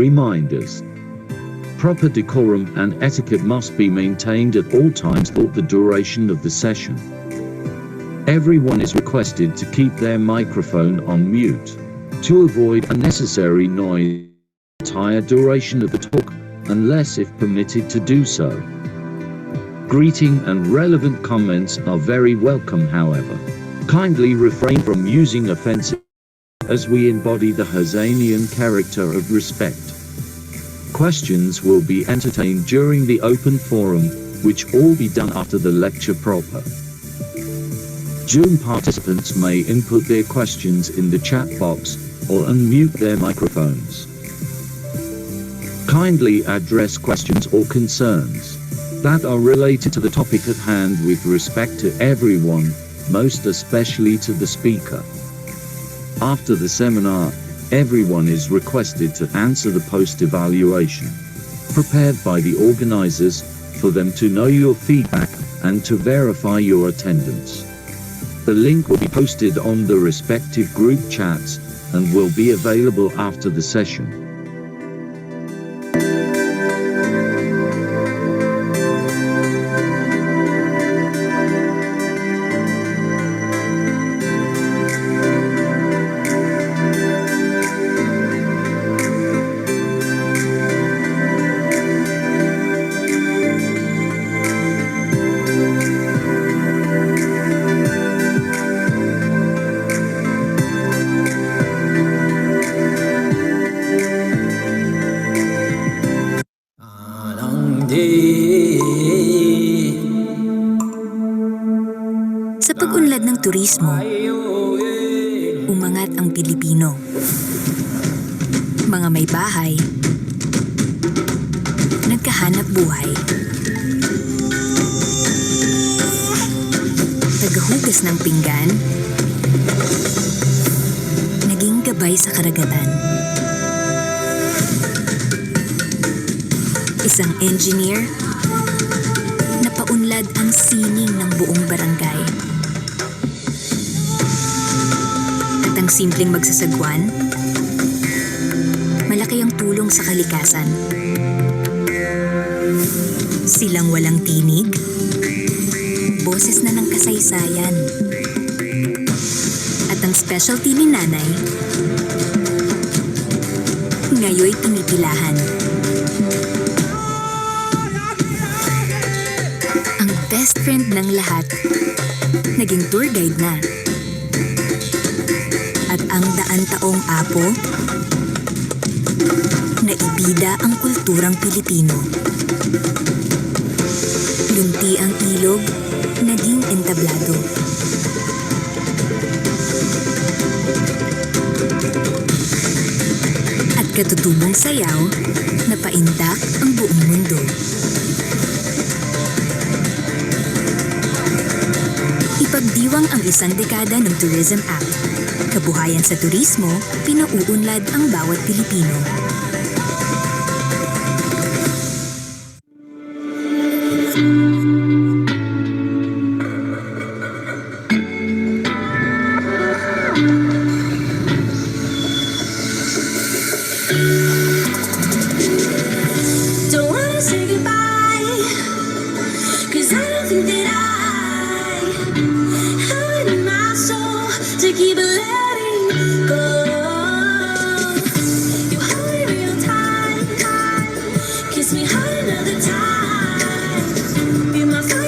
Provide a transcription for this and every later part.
reminders. Proper decorum and etiquette must be maintained at all times throughout the duration of the session. Everyone is requested to keep their microphone on mute to avoid unnecessary noise the entire duration of the talk, unless if permitted to do so. Greeting and relevant comments are very welcome, however. Kindly refrain from using offensive as we embody the Hazanian character of respect. Questions will be entertained during the open forum, which will be done after the lecture proper. Zoom participants may input their questions in the chat box or unmute their microphones. Kindly address questions or concerns that are related to the topic at hand with respect to everyone, most especially to the speaker. After the seminar, everyone is requested to answer the post-evaluation prepared by the organizers for them to know your feedback and to verify your attendance. The link will be posted on the respective group chats and will be available after the session. Sa pag-unlad ng turismo, umangat ang Pilipino. Mga may bahay, nagkahanap buhay. Tagahugas ng pinggan, naging gabay sa karagatan. Isang engineer, napaunlad ang sining ng buong barangay. At ang simpleng magsasagwan, malaki ang tulong sa kalikasan. Silang walang tinig, boses na ng kasaysayan. At ang specialty ni nanay, ngayoy pinipilahan. Ang best friend ng lahat, naging tour guide na. At ang daan-taong apo, naibida ang kulturang Pilipino. Lunti ang ilog, naging entablado. At katutubong sayaw, napaindak ang buong mundo. Ipagdiwang ang isang dekada ng Tourism Act. Kabuhayan sa turismo, pinauunlad ang bawat Pilipino. Don't wanna say goodbye, 'cause I don't think that I have it in my soul to keep letting go. You hold me real tight, kiss me hard another time, be my fire.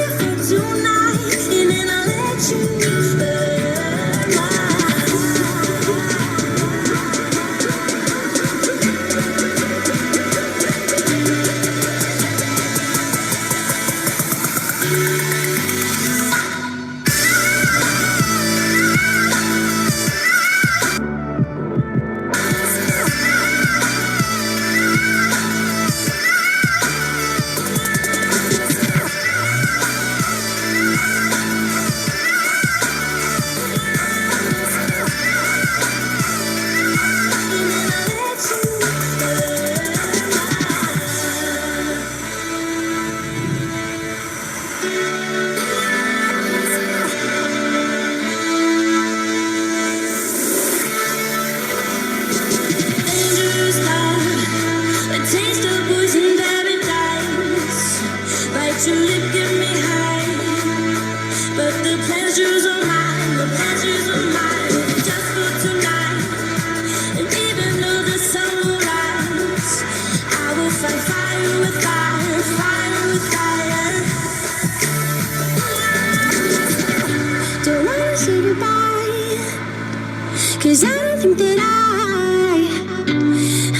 'Cause I don't think that I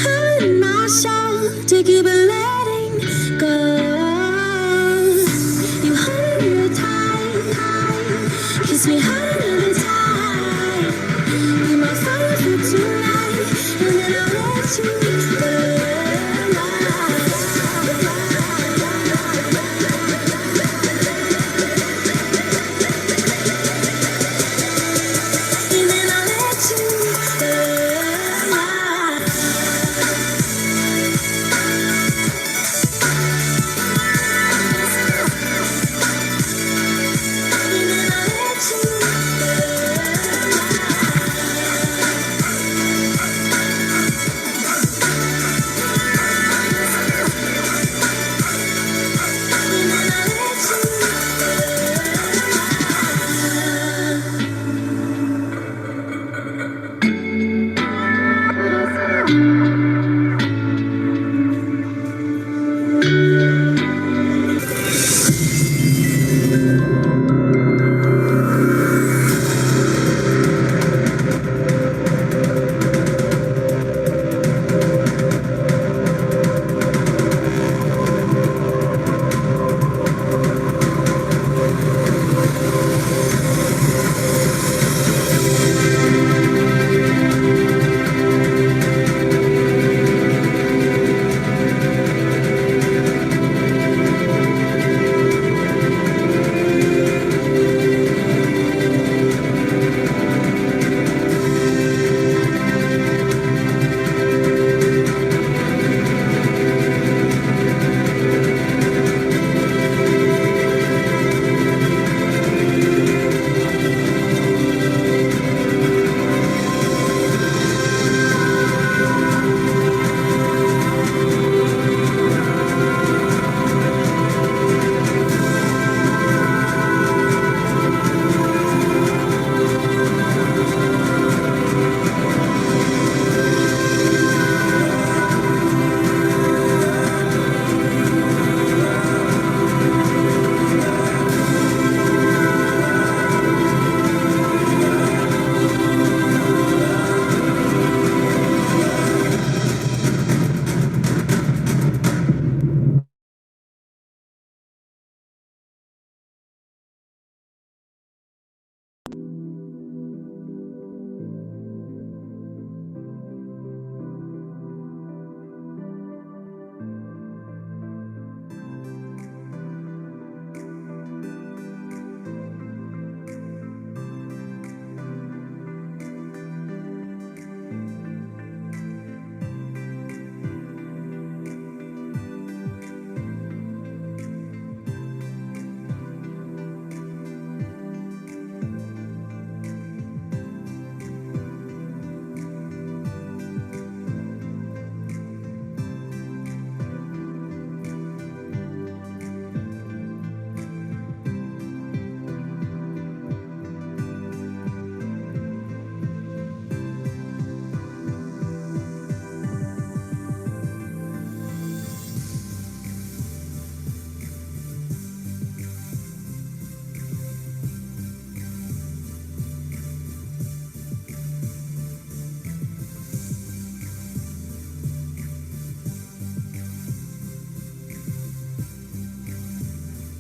hurt myself to keep letting go. You hold me real tight, kiss me hard another time. You might fall for tonight, and then I'll let you go. And then I'll let you go. And then I'll let you And then I'll let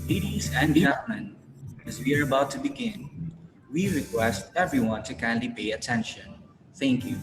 Ladies and gentlemen, as we are about to begin, we request everyone to kindly pay attention. Thank you.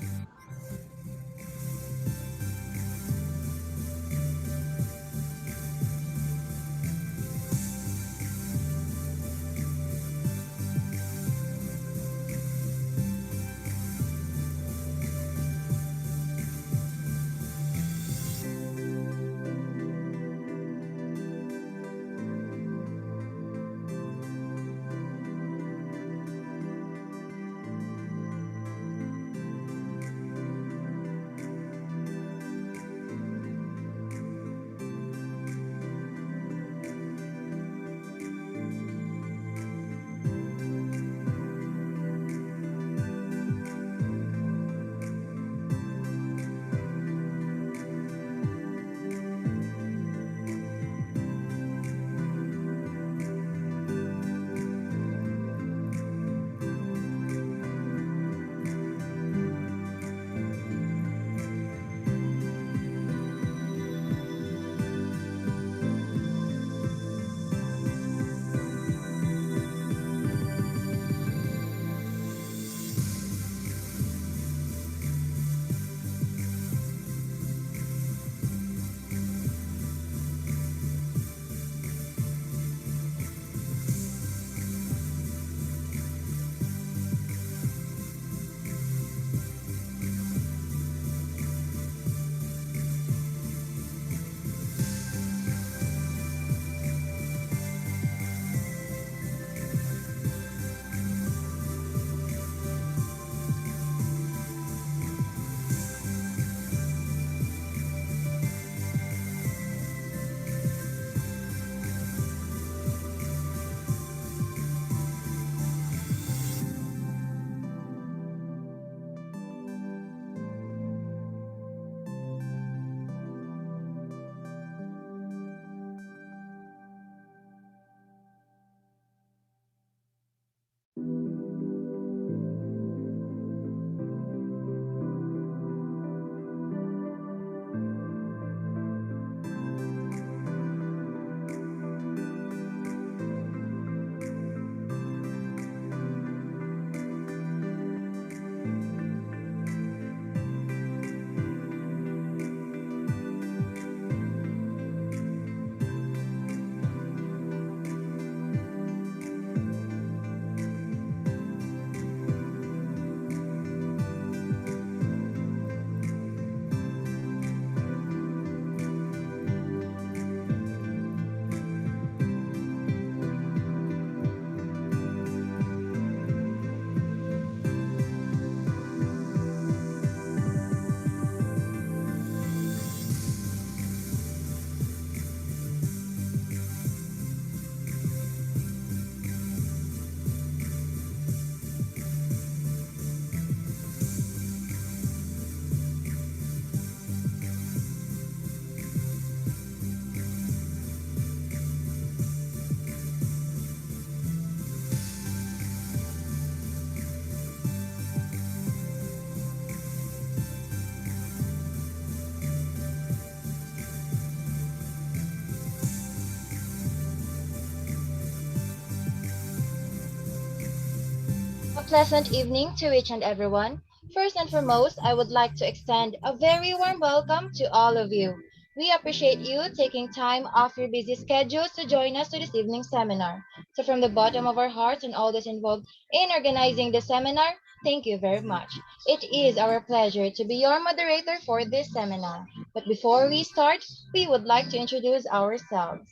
pleasant evening to each and everyone. First and foremost, I would like to extend a very warm welcome to all of you. We appreciate you taking time off your busy schedules to join us to this evening's seminar. So, from the bottom of our hearts and all those involved in organizing the seminar, thank you very much. It is our pleasure to be your moderator for this seminar. But before we start, we would like to introduce ourselves.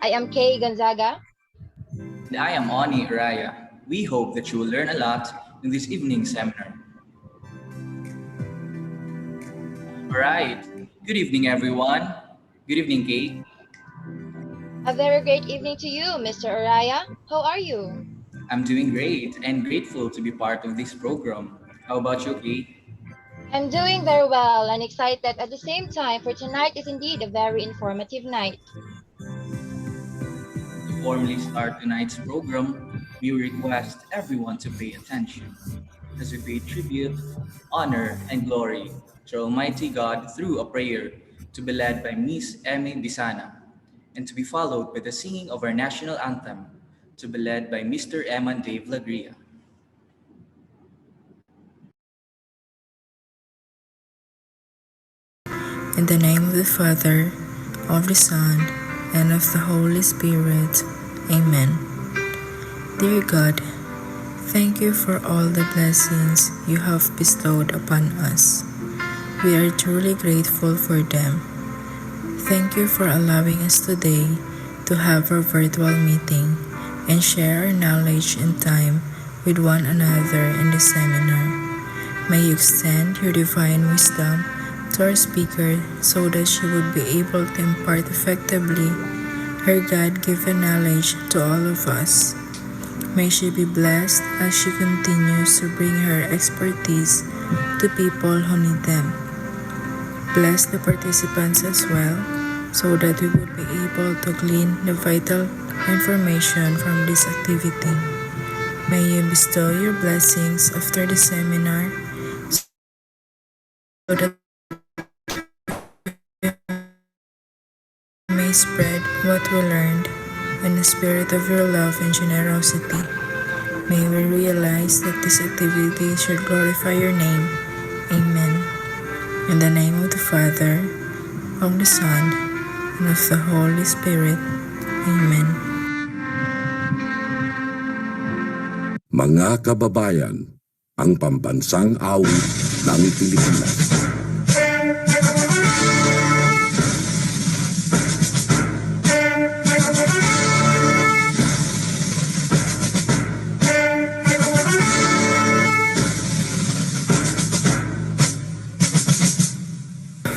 I am Kay Gonzaga. And I am Ani Araya. We hope that you will learn a lot in this evening seminar. All right. Good evening, everyone. Good evening, Kate. A very great evening to you, Mr. Araya. How are you? I'm doing great and grateful to be part of this program. How about you, Kate? I'm doing very well and excited at the same time, for tonight is indeed a very informative night. To formally start tonight's program, we request everyone to pay attention as we pay tribute, honor, and glory to Almighty God through a prayer to be led by Miss Emmy Bisana and to be followed by the singing of our national anthem to be led by Mr. Eman Dave Lagria. In the name of the Father, of the Son, and of the Holy Spirit. Amen. Dear God, thank you for all the blessings you have bestowed upon us. We are truly grateful for them. Thank you for allowing us today to have our virtual meeting and share our knowledge and time with one another in this seminar. May you extend your divine wisdom to our speaker so that she would be able to impart effectively her God-given knowledge to all of us. May she be blessed as she continues to bring her expertise to people who need them. Bless the participants as well so that we would be able to glean the vital information from this activity. May you bestow your blessings after the seminar so that may spread what we learned in the spirit of your love and generosity. May we realize that this activity should glorify your name. Amen. In the name of the Father, of the Son, and of the Holy Spirit. Amen. Mga kababayan, ang pambansang awit ng Pilipinas.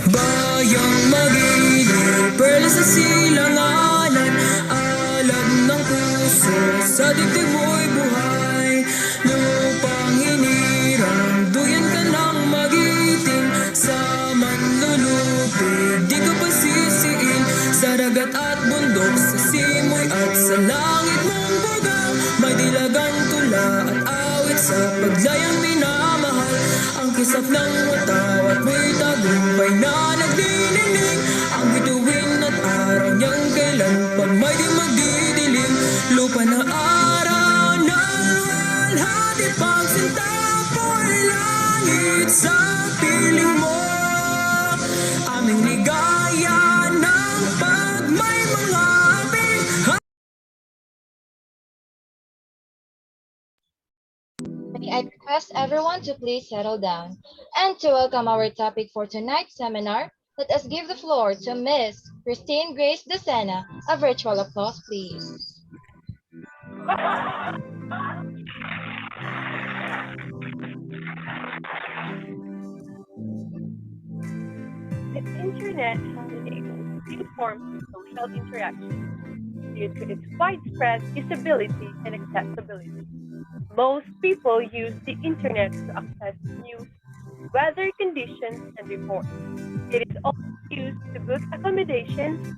Bayang magiliw, perlas sa silanganan, alab ng puso, sa dibdib mo'y buhay. Lupang hinirang, duyan ka ng magiting, sa manlulupig, di ka pasisiin. Sa dagat at bundok, sa simoy at sa langit mong bugaw, may dilagang tula at awit sa paglayang minamahal. Ang kisap ng wataw at may tagumpay na nagdiniling, ang bituin at araw niyang kailan pa may di magdidilim. Lupa na araw ng walhati, pagsinta po'y langit sa piling mo. Aming ligaya ng pag may mga abing. May I request everyone to please settle down. And to welcome our topic for tonight's seminar, let us give the floor to Miss Christine Grace Decena. A virtual applause, please. The internet has enabled new forms of social interaction due to its widespread usability and accessibility. Most people use the internet to access news, weather conditions, and reports. It is also used to book accommodations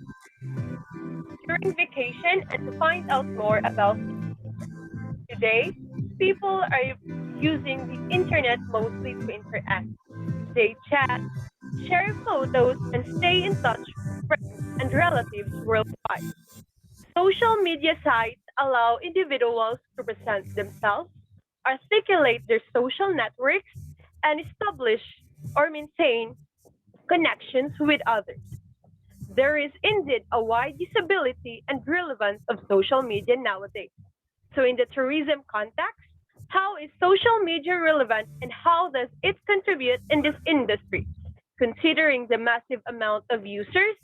during vacation and to find out more about it. Today, people are using the internet mostly to interact. They chat, share photos, and stay in touch with friends and relatives worldwide. Social media sites allow individuals to present themselves, articulate their social networks, and establish or maintain connections with others. There is indeed a wide usability and relevance of social media nowadays. So, in the tourism context, how is social media relevant and how does it contribute in this industry? Considering the massive amount of users,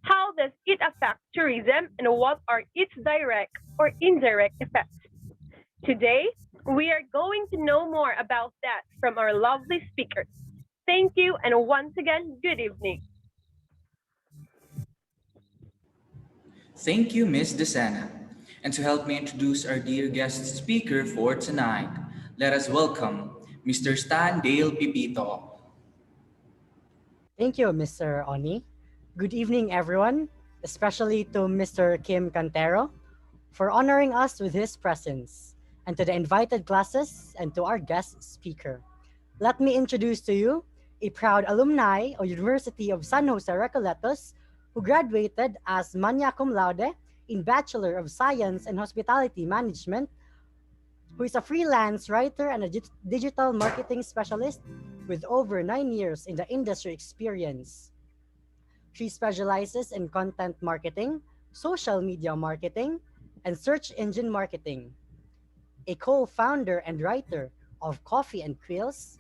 how does it affect tourism and what are its direct or indirect effects? Today, we are going to know more about that from our lovely speakers. Thank you, and once again, good evening. Thank you, Miss Desana. And to help me introduce our dear guest speaker for tonight, let us welcome Mr. Stan Dale Pipito. Thank you, Mr. Oni. Good evening, everyone, especially to Mr. Kim Cantero for honoring us with his presence, and to the invited classes and to our guest speaker. Let me introduce to you a proud alumni of University of San Jose Recoletos who graduated as magna cum laude in Bachelor of Science in Hospitality Management, who is a freelance writer and a digital marketing specialist with over 9 years in the industry experience. She specializes in content marketing, social media marketing, and search engine marketing. A co-founder and writer of Coffee and Quills,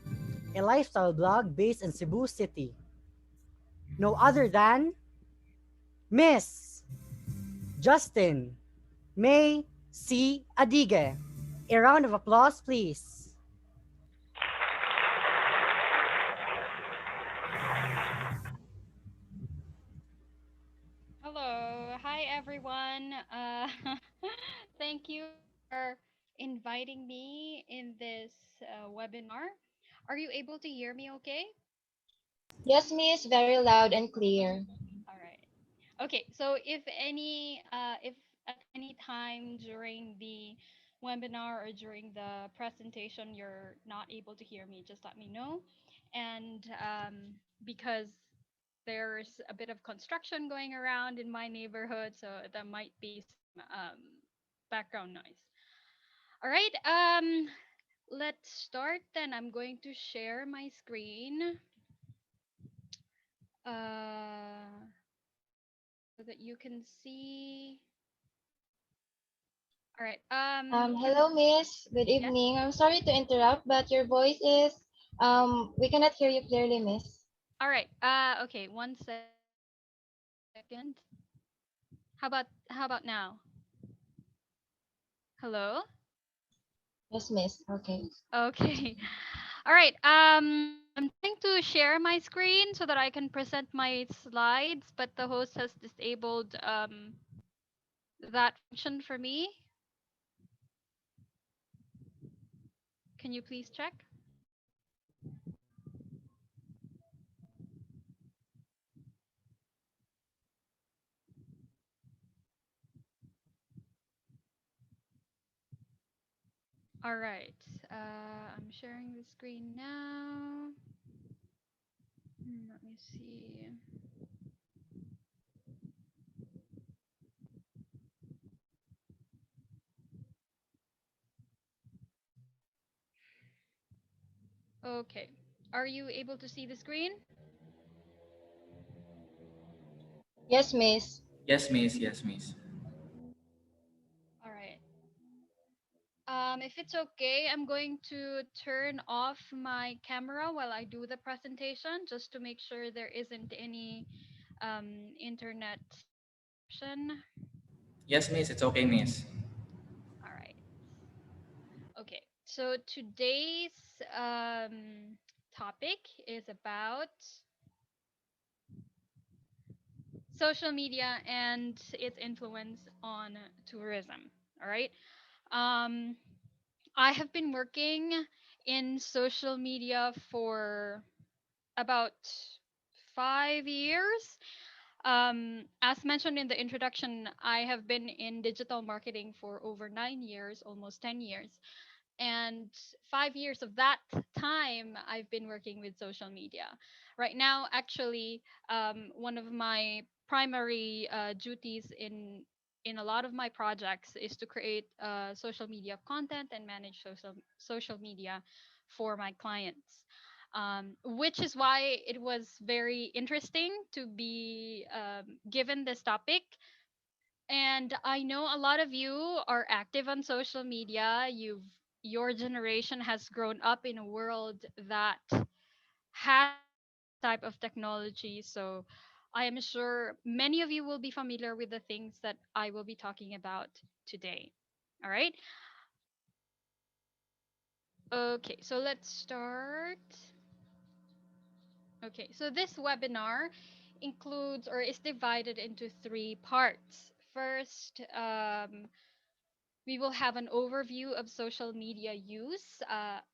a lifestyle blog based in Cebu City. No other than Miss Justin May C. Adige. A round of applause, please. Hello. Hi, everyone. Thank you for inviting me in this webinar. Are you able to hear me okay? Yes, miss, very loud and clear. All right. Okay, so if at any time during the webinar or during the presentation you're not able to hear me, just let me know. And because there's a bit of construction going around in my neighborhood, so there might be some background noise. All right, let's start then. I'm going to share my screen so that you can see. All right. Hello, miss. Good Yes. evening. I'm sorry to interrupt, but your voice is, we cannot hear you clearly, miss. All right. Okay. 1 second. How about now? Hello. Yes, miss. Okay. Okay. All right. I'm trying to share my screen so that I can present my slides, but the host has disabled that function for me. Can you please check? All right. I'm sharing the screen now. Let me see. Okay. Are you able to see the screen? Yes, miss. Yes, Miss. Yes, Miss. All right. If it's okay, I'm going to turn off my camera while I do the presentation just to make sure there isn't any internet option. Yes, Miss. It's okay, Miss. All right. Okay. So today's topic is about social media and its influence on tourism. All right. Um, I have been working in social media for about 5 years. As mentioned in the introduction, I have been in digital marketing for over 9 years, almost 10 years. And 5 years of that time, I've been working with social media. Right now, actually, one of my primary duties in in a lot of my projects is to create social media content and manage social media for my clients. Which is why it was very interesting to be given this topic. And I know a lot of you are active on social media. Your generation has grown up in a world that has type of technology. So I am sure many of you will be familiar with the things that I will be talking about today. All right. Okay, so let's start. Okay, so this webinar includes or is divided into three parts. First, we will have an overview of social media use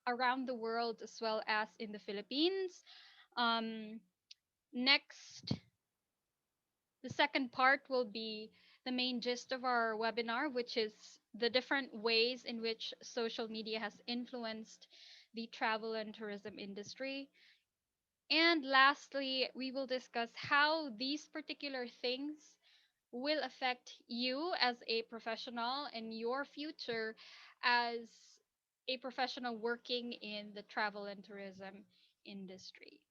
around the world as well as in the Philippines. Um, Next, the second part will be the main gist of our webinar, which is the different ways in which social media has influenced the travel and tourism industry. And lastly, we will discuss how these particular things will affect you as a professional and your future as a professional working in the travel and tourism industry.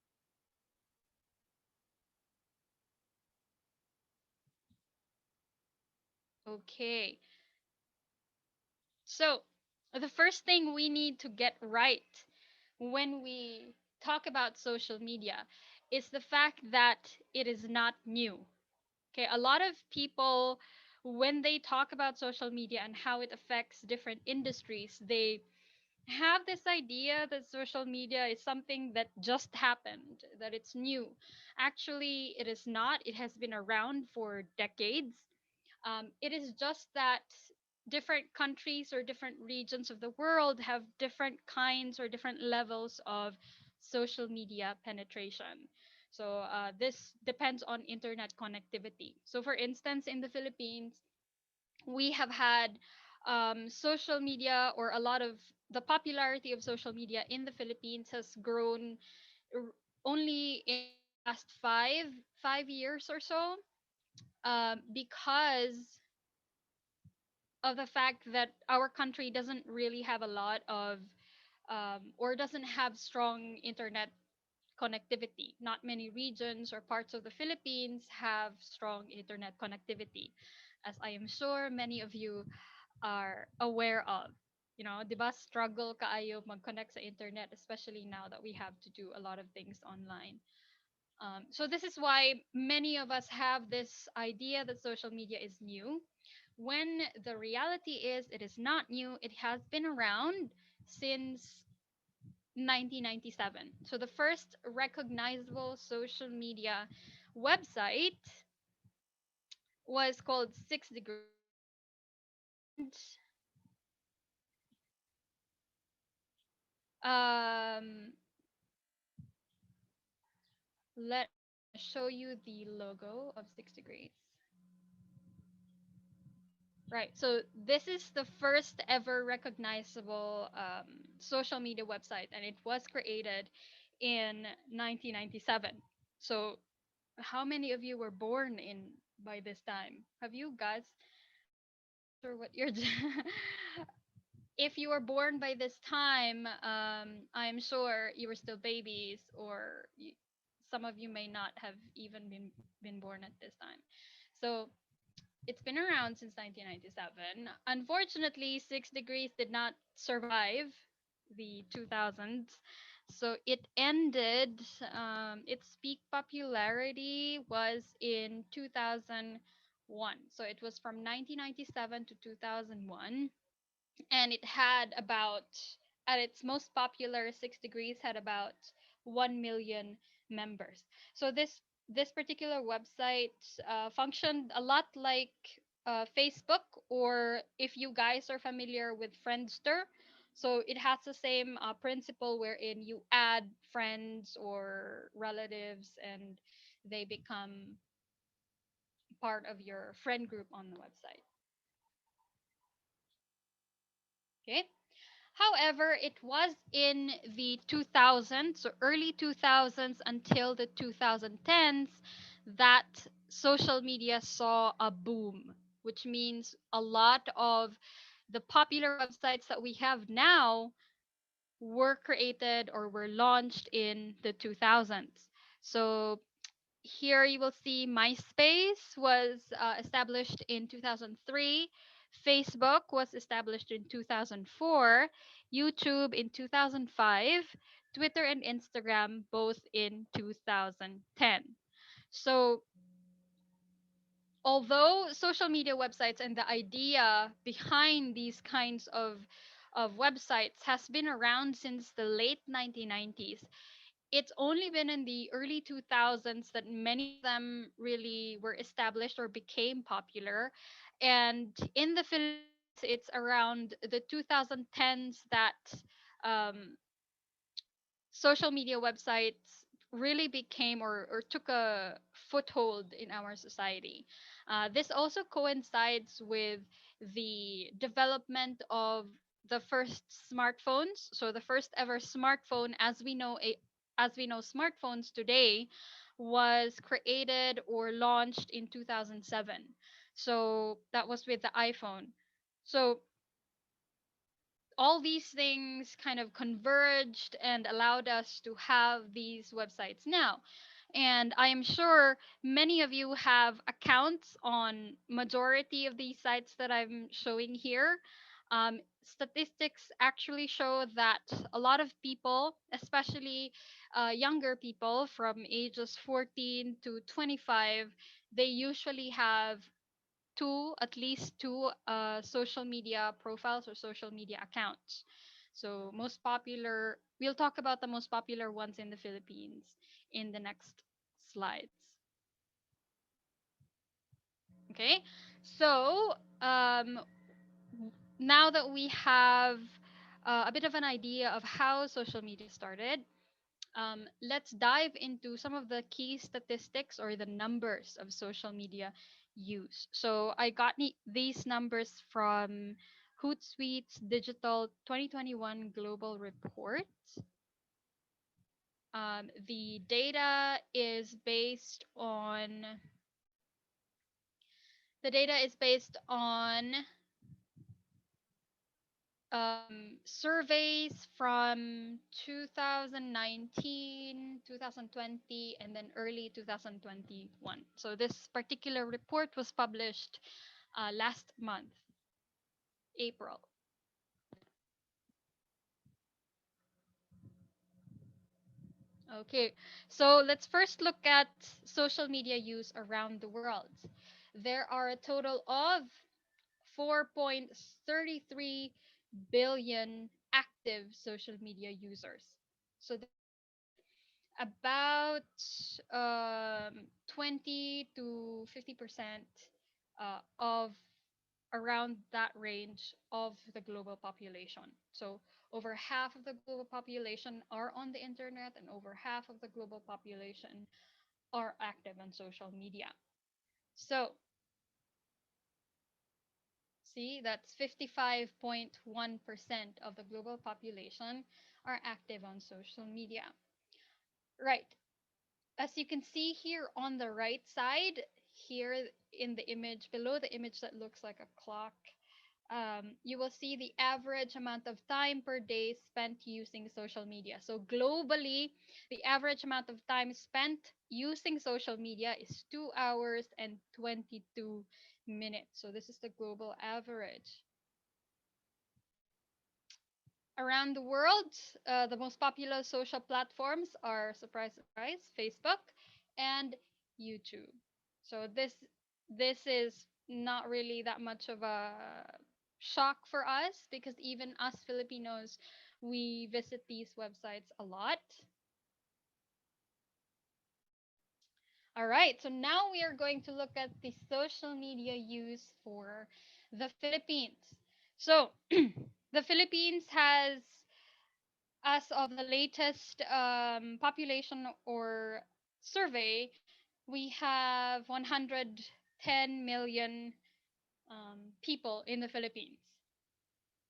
Okay, so the first thing we need to get right when we talk about social media is the fact that it is not new. Okay, a lot of people, when they talk about social media and how it affects different industries, they have this idea that social media is something that just happened, that it's new. Actually, it is not. It has been around for decades. It is just that different countries or different regions of the world have different kinds or different levels of social media penetration. So this depends on internet connectivity. So, for instance, in the Philippines, we have had social media, or a lot of the popularity of social media in the Philippines has grown r- only in the last five years or so, because of the fact that our country doesn't really have a lot of or doesn't have strong internet connectivity. Not many regions or parts of the Philippines have strong internet connectivity, as I am sure many of you are aware of. You know, di ba, struggle kaayo mag-connect sa internet, especially now that we have to do a lot of things online. So this is why many of us have this idea that social media is new, when the reality is it is not new. It has been around since 1997. So the first recognizable social media website was called Six Degrees. And um, let me show you the logo of Six Degrees. Right. So this is the first ever recognizable social media website, and it was created in 1997. So how many of you were born in by this time? Have you guys? Sure, what you're. If you were born by this time, I'm sure you were still babies, or some of you may not have even been born at this time. So it's been around since 1997. Unfortunately, Six Degrees did not survive the 2000s. So it ended, its peak popularity was in 2001. So it was from 1997 to 2001. And it had about, at its most popular, Six Degrees had about 1 million members. So this particular website functioned a lot like Facebook, or if you guys are familiar with Friendster. So it has the same principle wherein you add friends or relatives and they become part of your friend group on the website. Okay. However, it was in the 2000s, so early 2000s until the 2010s, that social media saw a boom. which means a lot of the popular websites that we have now were created or were launched in the 2000s. So here you will see MySpace was established in 2003, Facebook was established in 2004, YouTube in 2005, Twitter and Instagram both in 2010. So although social media websites and the idea behind these kinds of websites has been around since the late 1990s, it's only been in the early 2000s that many of them really were established or became popular. And in the Philippines, it's around the 2010s that um, social media websites really became or took a foothold in our society. This also coincides with the development of the first smartphones. So the first ever smartphone, as we know smartphones today, was created or launched in 2007. So that was with the iPhone. So all these things kind of converged and allowed us to have these websites now. And I am sure many of you have accounts on majority of these sites that I'm showing here. Statistics actually show that a lot of people, especially younger people from ages 14 to 25, they usually have at least two social media profiles or social media accounts. So most popular, we'll talk about the most popular ones in the Philippines in the next slides. Okay, so now that we have a bit of an idea of how social media started, let's dive into some of the key statistics or the numbers of social media use. So I got these numbers from Hootsuite's Digital 2021 Global Report. The data is based on surveys from 2019, 2020, and then early 2021. So this particular report was published last month, April. Okay, so let's first look at social media use around the world. There are a total of 4.33 billion active social media users. So about 20 to 50% of around that range of the global population. So over half of the global population are on the internet and over half of the global population are active on social media. So see, that's 55.1% of the global population are active on social media. Right. As you can see here on the right side, here in the image, below the image that looks like a clock, you will see the average amount of time per day spent using social media. So globally, the average amount of time spent using social media is 2 hours and 22 minutes. So this is the global average. Around the world, the most popular social platforms are, surprise, surprise, Facebook and YouTube. So this is not really that much of a shock for us because even us Filipinos, we visit these websites a lot. All right, so now we are going to look at the social media use for the Philippines. So the Philippines has, as of the latest population or survey, we have 110 million people in the Philippines.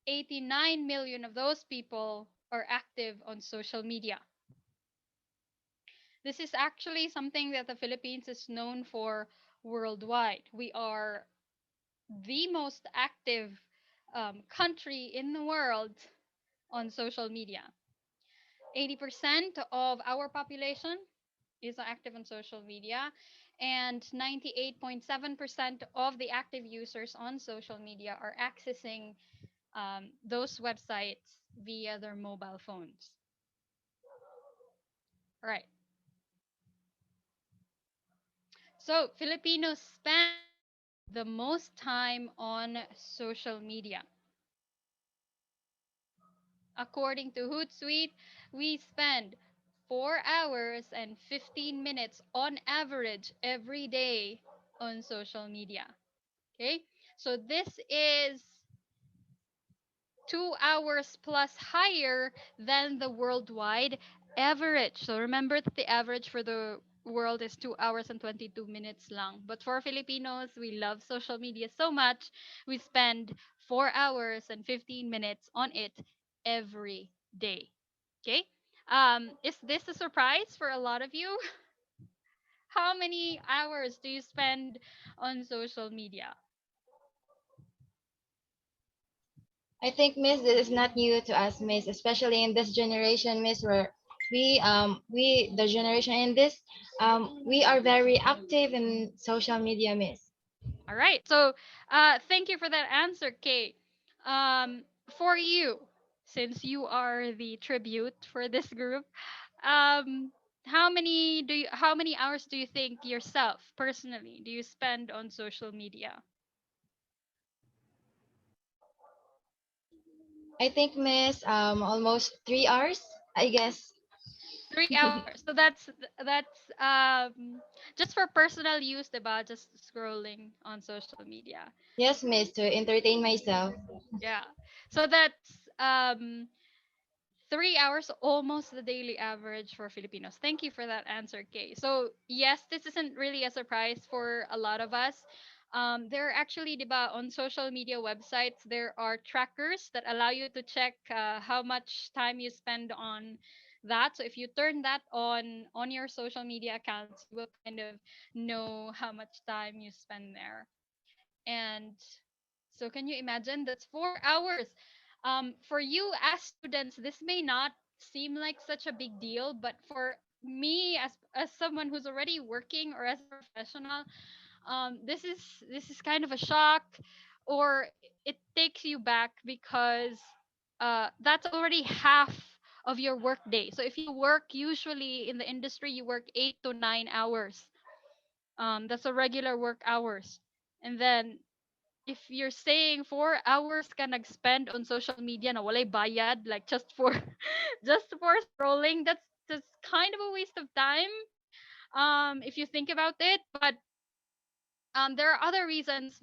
89 million of those people are active on social media. This is actually something that the Philippines is known for worldwide. We are the most active country in the world on social media. 80% of our population is active on social media, and 98.7% of the active users on social media are accessing those websites via their mobile phones. All right. So Filipinos spend the most time on social media. According to Hootsuite, we spend 4 hours and 15 minutes on average every day on social media. Okay? So this is 2 hours plus higher than the worldwide average. So remember that the average for the world is 2 hours and 22 minutes long. But for Filipinos, we love social media so much, we spend 4 hours and 15 minutes on it every day. Okay? Is this a surprise for a lot of you? How many hours do you spend on social media? I think, Miss, this is not new to us, Miss, especially in this generation, Miss, where we the generation in this we are very active in social media, Miss. All right. So, thank you for that answer, Kay. Um, for you, since you are the tribute for this group, um, how many hours do you think yourself personally do you spend on social media? I think, Miss, almost 3 hours, I guess. 3 hours. So that's just for personal use, diba? Just scrolling on social media. Yes, Miss, to entertain myself. Yeah. So that's 3 hours, almost the daily average for Filipinos. Thank you for that answer, Kay. So, yes, this isn't really a surprise for a lot of us. There are actually, diba, on social media websites, there are trackers that allow you to check how much time you spend on that. So, if you turn that on your social media accounts, you will kind of know how much time you spend there. And so can you imagine? That's 4 hours. For you as students, this may not seem like such a big deal, but for me as someone who's already working or as a professional, this is kind of a shock, or it takes you back because that's already half of your work day. So if you work usually in the industry, you work 8 to 9 hours. That's a regular work hours. And then if you're saying 4 hours ka nag-spend on social media na walay bayad, like just for just for scrolling, that's kind of a waste of time. If you think about it, but there are other reasons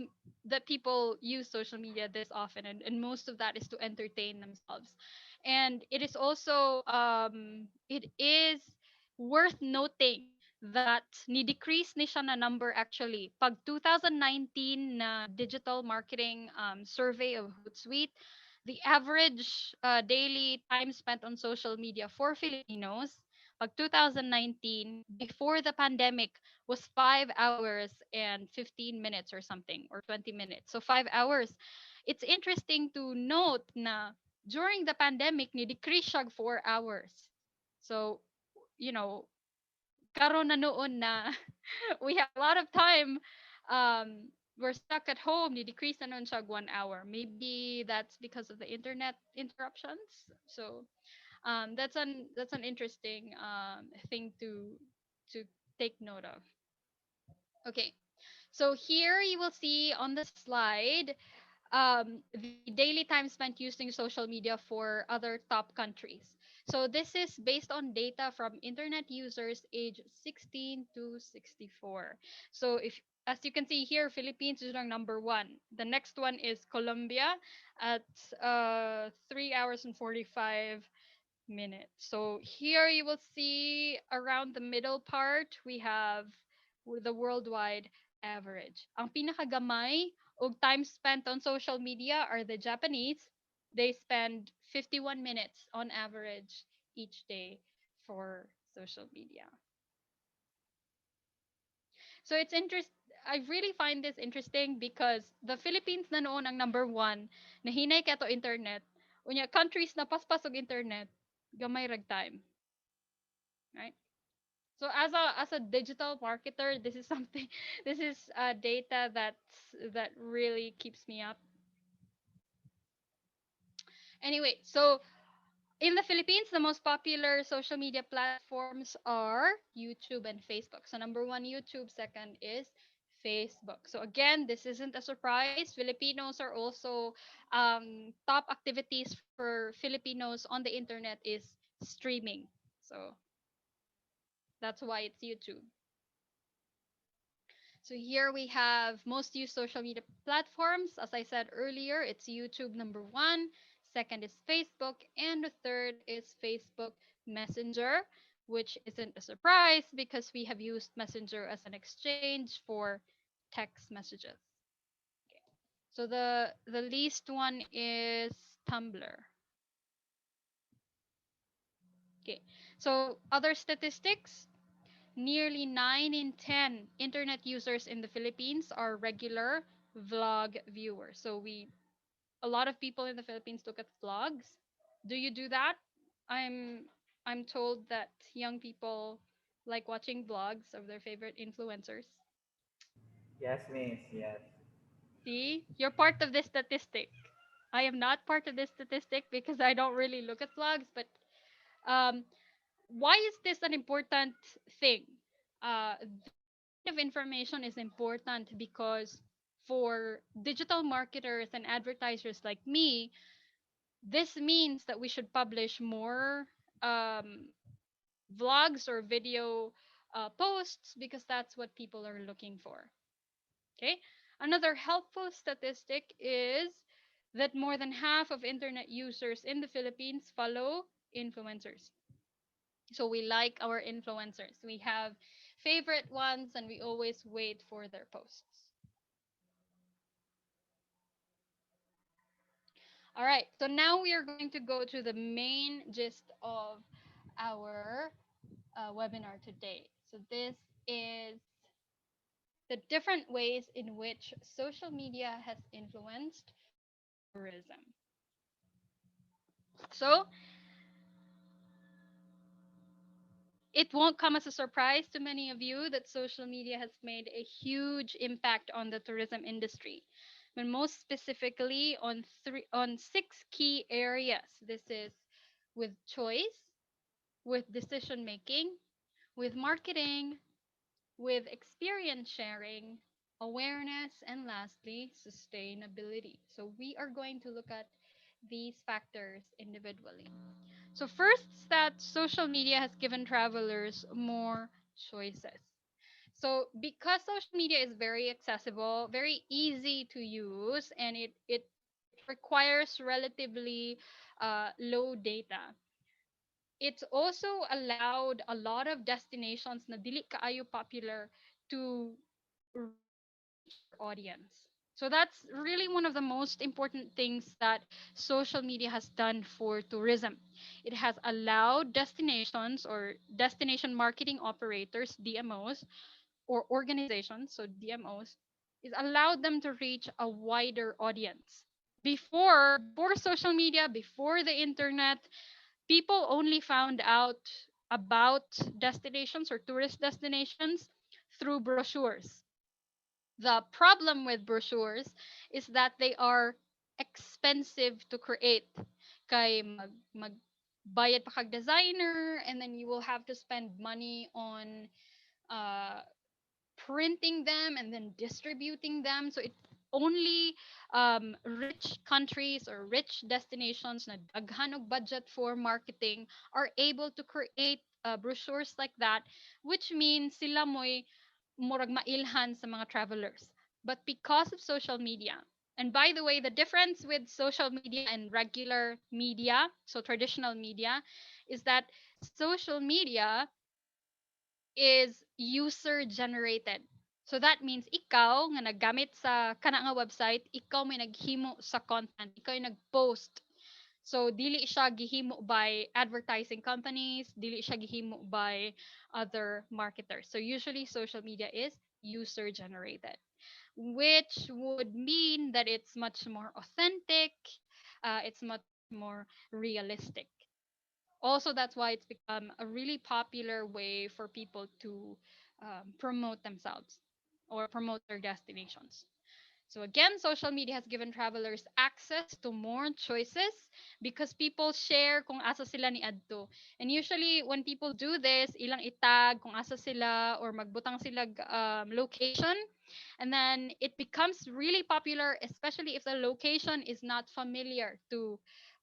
that people use social media this often, and most of that is to entertain themselves. And it is also it is worth noting that ni decrease ni siya na number actually pag 2019 na digital marketing survey of Hootsuite. The average daily time spent on social media for Filipinos pag 2019 before the pandemic was 5 hours and 15 minutes or something, or 20 minutes. So 5 hours. It's interesting to note na during the pandemic ni decrease siya 4 hours. So, you know, karon na noon na we have a lot of time, we're stuck at home, ni decrease na noon siya 1 hour. Maybe that's because of the internet interruptions. So, that's an interesting thing to take note of. Okay. So here you will see on the slide the daily time spent using social media for other top countries. So this is based on data from internet users age 16 to 64. So if, as you can see here, Philippines is ranked number one. The next one is Colombia at 3 hours and 45 minutes. So here you will see around the middle part, we have the worldwide average. Ang pinakagamay og time spent on social media are the Japanese. They spend 51 minutes on average each day for social media. So it's I really find this interesting because the Philippines na noon ang number one na hinay kato internet. Unya countries na paspas og internet, gamay rag time, right? So as a digital marketer, this is something this is data that really keeps me up. Anyway, so in the Philippines, the most popular social media platforms are YouTube and Facebook. So number one, YouTube. Second is Facebook. So again, this isn't a surprise. Filipinos are also top activities for Filipinos on the internet is streaming. So that's why it's YouTube. So here we have most used social media platforms. As I said earlier, it's YouTube number one, second is Facebook, and the third is Facebook Messenger, which isn't a surprise because we have used Messenger as an exchange for text messages. Okay. So the least one is Tumblr. Okay. So other statistics, nearly 9 in 10 internet users in the Philippines are regular vlog viewers. So a lot of people in the Philippines look at vlogs. Do you do that? I'm I'm told that young people like watching vlogs of their favorite influencers. Yes, miss. Yes. See, you're part of this statistic. I am not part of this statistic because I don't really look at vlogs, but um, why is this an important thing? Of information is important because for digital marketers and advertisers like me, this means that we should publish more um, vlogs or video posts because that's what people are looking for. Okay. Another helpful statistic is that more than half of internet users in the Philippines follow influencers. So we like our influencers. We have favorite ones and we always wait for their posts. All right, so now we are going to go to the main gist of our webinar today. So this is the different ways in which social media has influenced tourism. So it won't come as a surprise to many of you that social media has made a huge impact on the tourism industry, but most specifically on six key areas. This is with choice, with decision making, with marketing, with experience sharing, awareness, and lastly, sustainability. So we are going to look at these factors individually. So first is that social media has given travelers more choices. So because social media is very accessible, very easy to use, and it requires relatively low data, it's also allowed a lot of destinations na dili kaayo popular to reach their audience. So that's really one of the most important things that social media has done for tourism. It has allowed destinations or destination marketing operators, DMOs, or organizations, so DMOs, is allowed them to reach a wider audience. Before social media, before the internet, people only found out about destinations or tourist destinations through brochures. The problem with brochures is that they are expensive to create. Kay bayad pa kag designer, and then you will have to spend money on uh, printing them and then distributing them. So it only rich countries or rich destinations na daghan og budget for marketing are able to create brochures like that, which means sila mo'y murag mailhan sa mga travelers. But because of social media, and by the way, the difference with social media and regular media, so traditional media, is that social media is user generated. So that means ikaw nga naggamit sa kana nga website, ikaw may naghimo sa content, ikaw yung nag-post So dili siya gihimo by advertising companies, dili siya gihimo by other marketers. So usually social media is user generated, which would mean that it's much more authentic, it's much more realistic. Also, that's why it's become a really popular way for people to promote themselves or promote their destinations. So again, social media has given travelers access to more choices because people share kung asa sila ni adto. And usually when people do this, ilang itag kung asa sila or magbutang sila location, and then it becomes really popular, especially if the location is not familiar to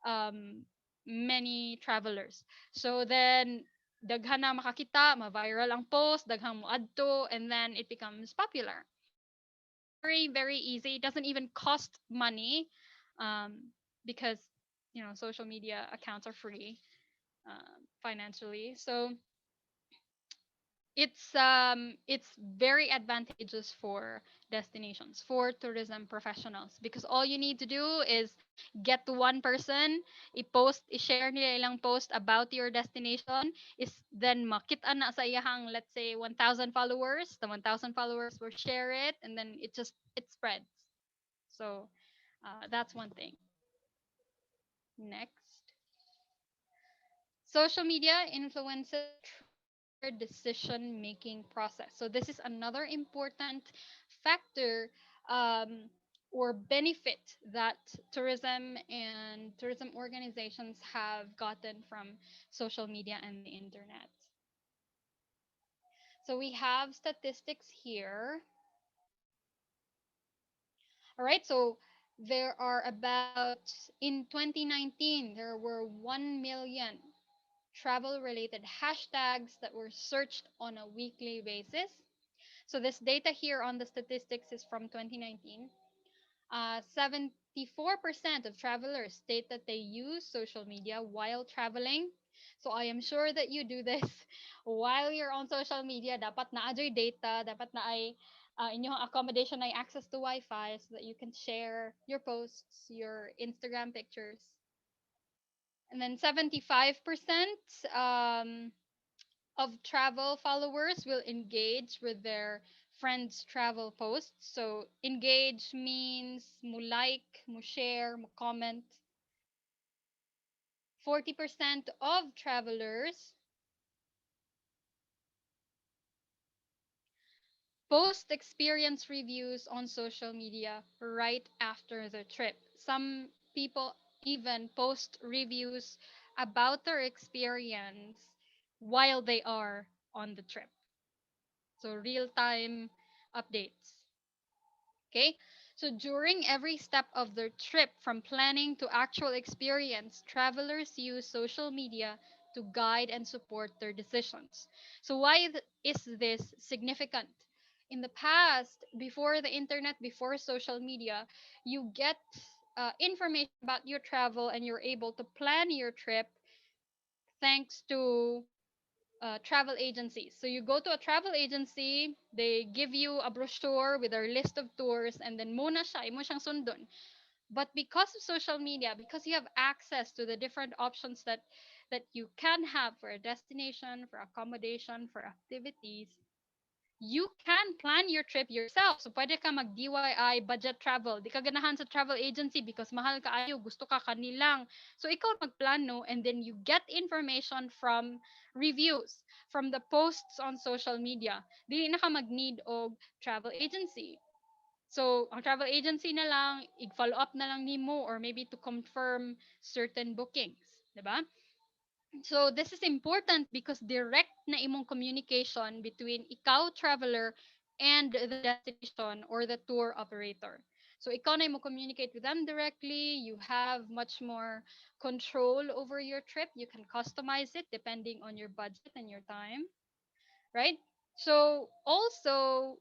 um, many travelers. So then daghan na makakita, ma-viral ang post, daghang mo adto, and then it becomes popular. Very, very easy. It doesn't even cost money, because social media accounts are free financially. So it's very advantageous for destinations, for tourism professionals, because all you need to do is get to one person, i-share nila ilang post about your destination, is then makita na sa iyahang, let's say, 1,000 followers. The 1,000 followers will share it, and then it spreads. So that's one thing. Next, social media influences decision making process. So this is another important factor, or benefit that tourism and tourism organizations have gotten from social media and the internet. So we have statistics here. All right, so there are about, in 2019, there were 1 million travel related hashtags that were searched on a weekly basis. So this data here on the statistics is from 2019. 74% of travelers state that they use social media while traveling. So I am sure that you do this while you're on social media. Dapat na adyo'y data, dapat na ay inyong accommodation ay access to Wi-Fi so that you can share your posts, your Instagram pictures. And then 75% of travel followers will engage with their friends' travel posts. So engage means mo like, mo share, mo comment. 40% of travelers post experience reviews on social media right after the trip. Some people even post reviews about their experience while they are on the trip. So real time updates. Okay? So during every step of their trip, from planning to actual experience, travelers use social media to guide and support their decisions. So why is this significant? In the past, before the internet, before social media, you get information about your travel and you're able to plan your trip thanks to travel agencies. So you go to a travel agency, they give you a brochure with a list of tours, and then muna siya, imo siyang sundon. But because of social media, because you have access to the different options that you can have for a destination, for accommodation, for activities, you can plan your trip yourself. So pwede ka mag DIY budget travel. Di ka ganahan sa travel agency because mahal ka ayo, gusto ka kanilang. So ikaw magplano, and then you get information from reviews, from the posts on social media. Dili na ka mag-need og travel agency. So ang travel agency na lang, i-follow up na lang nimo, or maybe to confirm certain bookings, 'di ba? So this is important because direct na imong communication between ikaw traveler and the destination or the tour operator. So ikaw na mo communicate with them directly. You have much more control over your trip. You can customize it depending on your budget and your time, right? So also,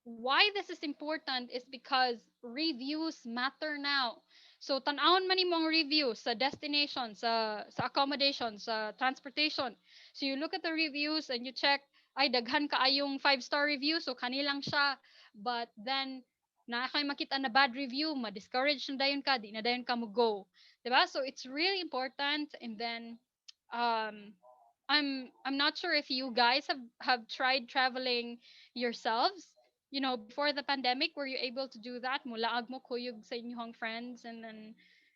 why this is important is because reviews matter now. So tan-awon man nimo ang review sa destination, sa accommodation, sa transportation. So you look at the reviews and you check, ay daghan kaayong 5-star review, so kanilang siya. But then na kay makita na bad review, ma-discourage na dayon ka, di na dayon ka mo go. diba? So it's really important. And then um I'm not sure if you guys have tried traveling yourselves. You know, before the pandemic, were you able to do that? Mulaag mo kuyog sa inyong friends, and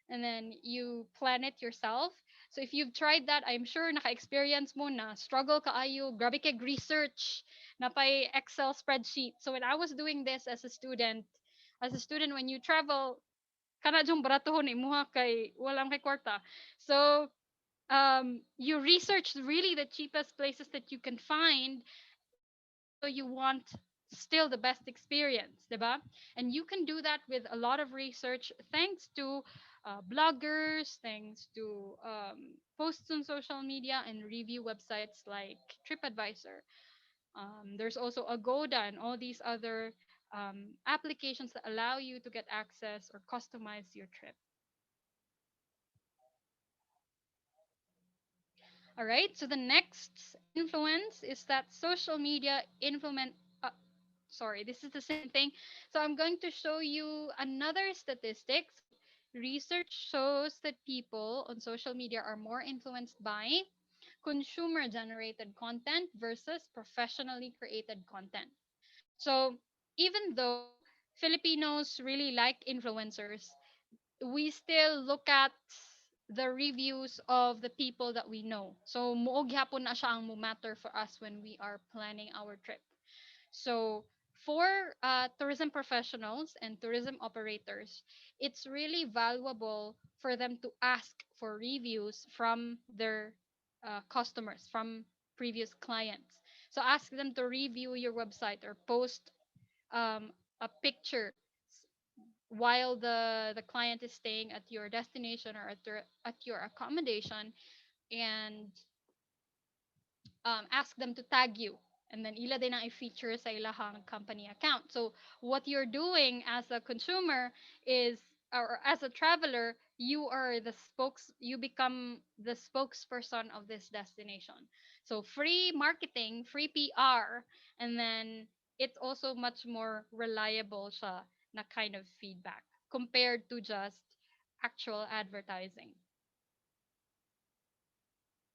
then you plan it yourself. So if you've tried that, I'm sure naka-experience mo na struggle kaayo, grabe kay research, na pay Excel spreadsheet. So when I was doing this as a student, when you travel, kana jung baratuhon imuha kay walang kay kwarta. So you research really the cheapest places that you can find, even though you want still the best experience, diba? And you can do that with a lot of research thanks to bloggers, thanks to posts on social media and review websites like TripAdvisor. There's also Agoda and all these other applications that allow you to get access or customize your trip. All right. So the next influence is that social media influence. Sorry, this is the same thing. So I'm going to show you another statistic. So research shows that people on social media are more influenced by consumer generated content versus professionally created content. So even though Filipinos really like influencers, we still look at the reviews of the people that we know. So muog hapon na siya ang mo matter for us when we are planning our trip. So for tourism professionals and tourism operators, it's really valuable for them to ask for reviews from their customers, from previous clients. So ask them to review your website or post a picture while the client is staying at your destination or at your accommodation, and ask them to tag you, and then ila din ang i-feature sa ilahang company account. So what you're doing as a consumer is, or as a traveler, you become the spokesperson of this destination. So free marketing, free PR, and then it's also much more reliable siya na kind of feedback compared to just actual advertising.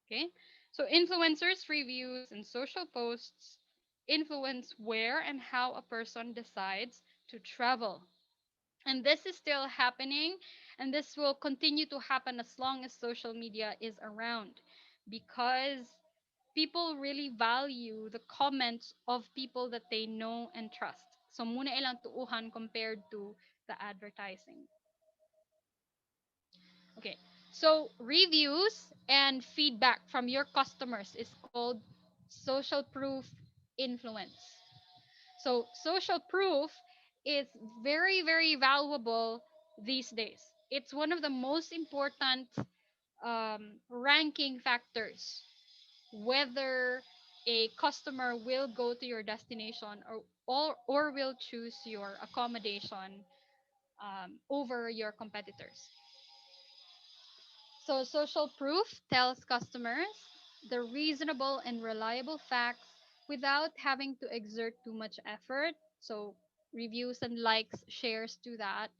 Okay. So influencers, reviews, and social posts influence where and how a person decides to travel. And this is still happening, and this will continue to happen as long as social media is around, because people really value the comments of people that they know and trust. So muna ilang tuuhan compared to the advertising. Okay. So reviews and feedback from your customers is called social proof influence. So social proof is very, very valuable these days. It's one of the most important ranking factors whether a customer will go to your destination, or will choose your accommodation over your competitors. So, social proof tells customers the reasonable and reliable facts without having to exert too much effort. So, reviews and likes, shares do that.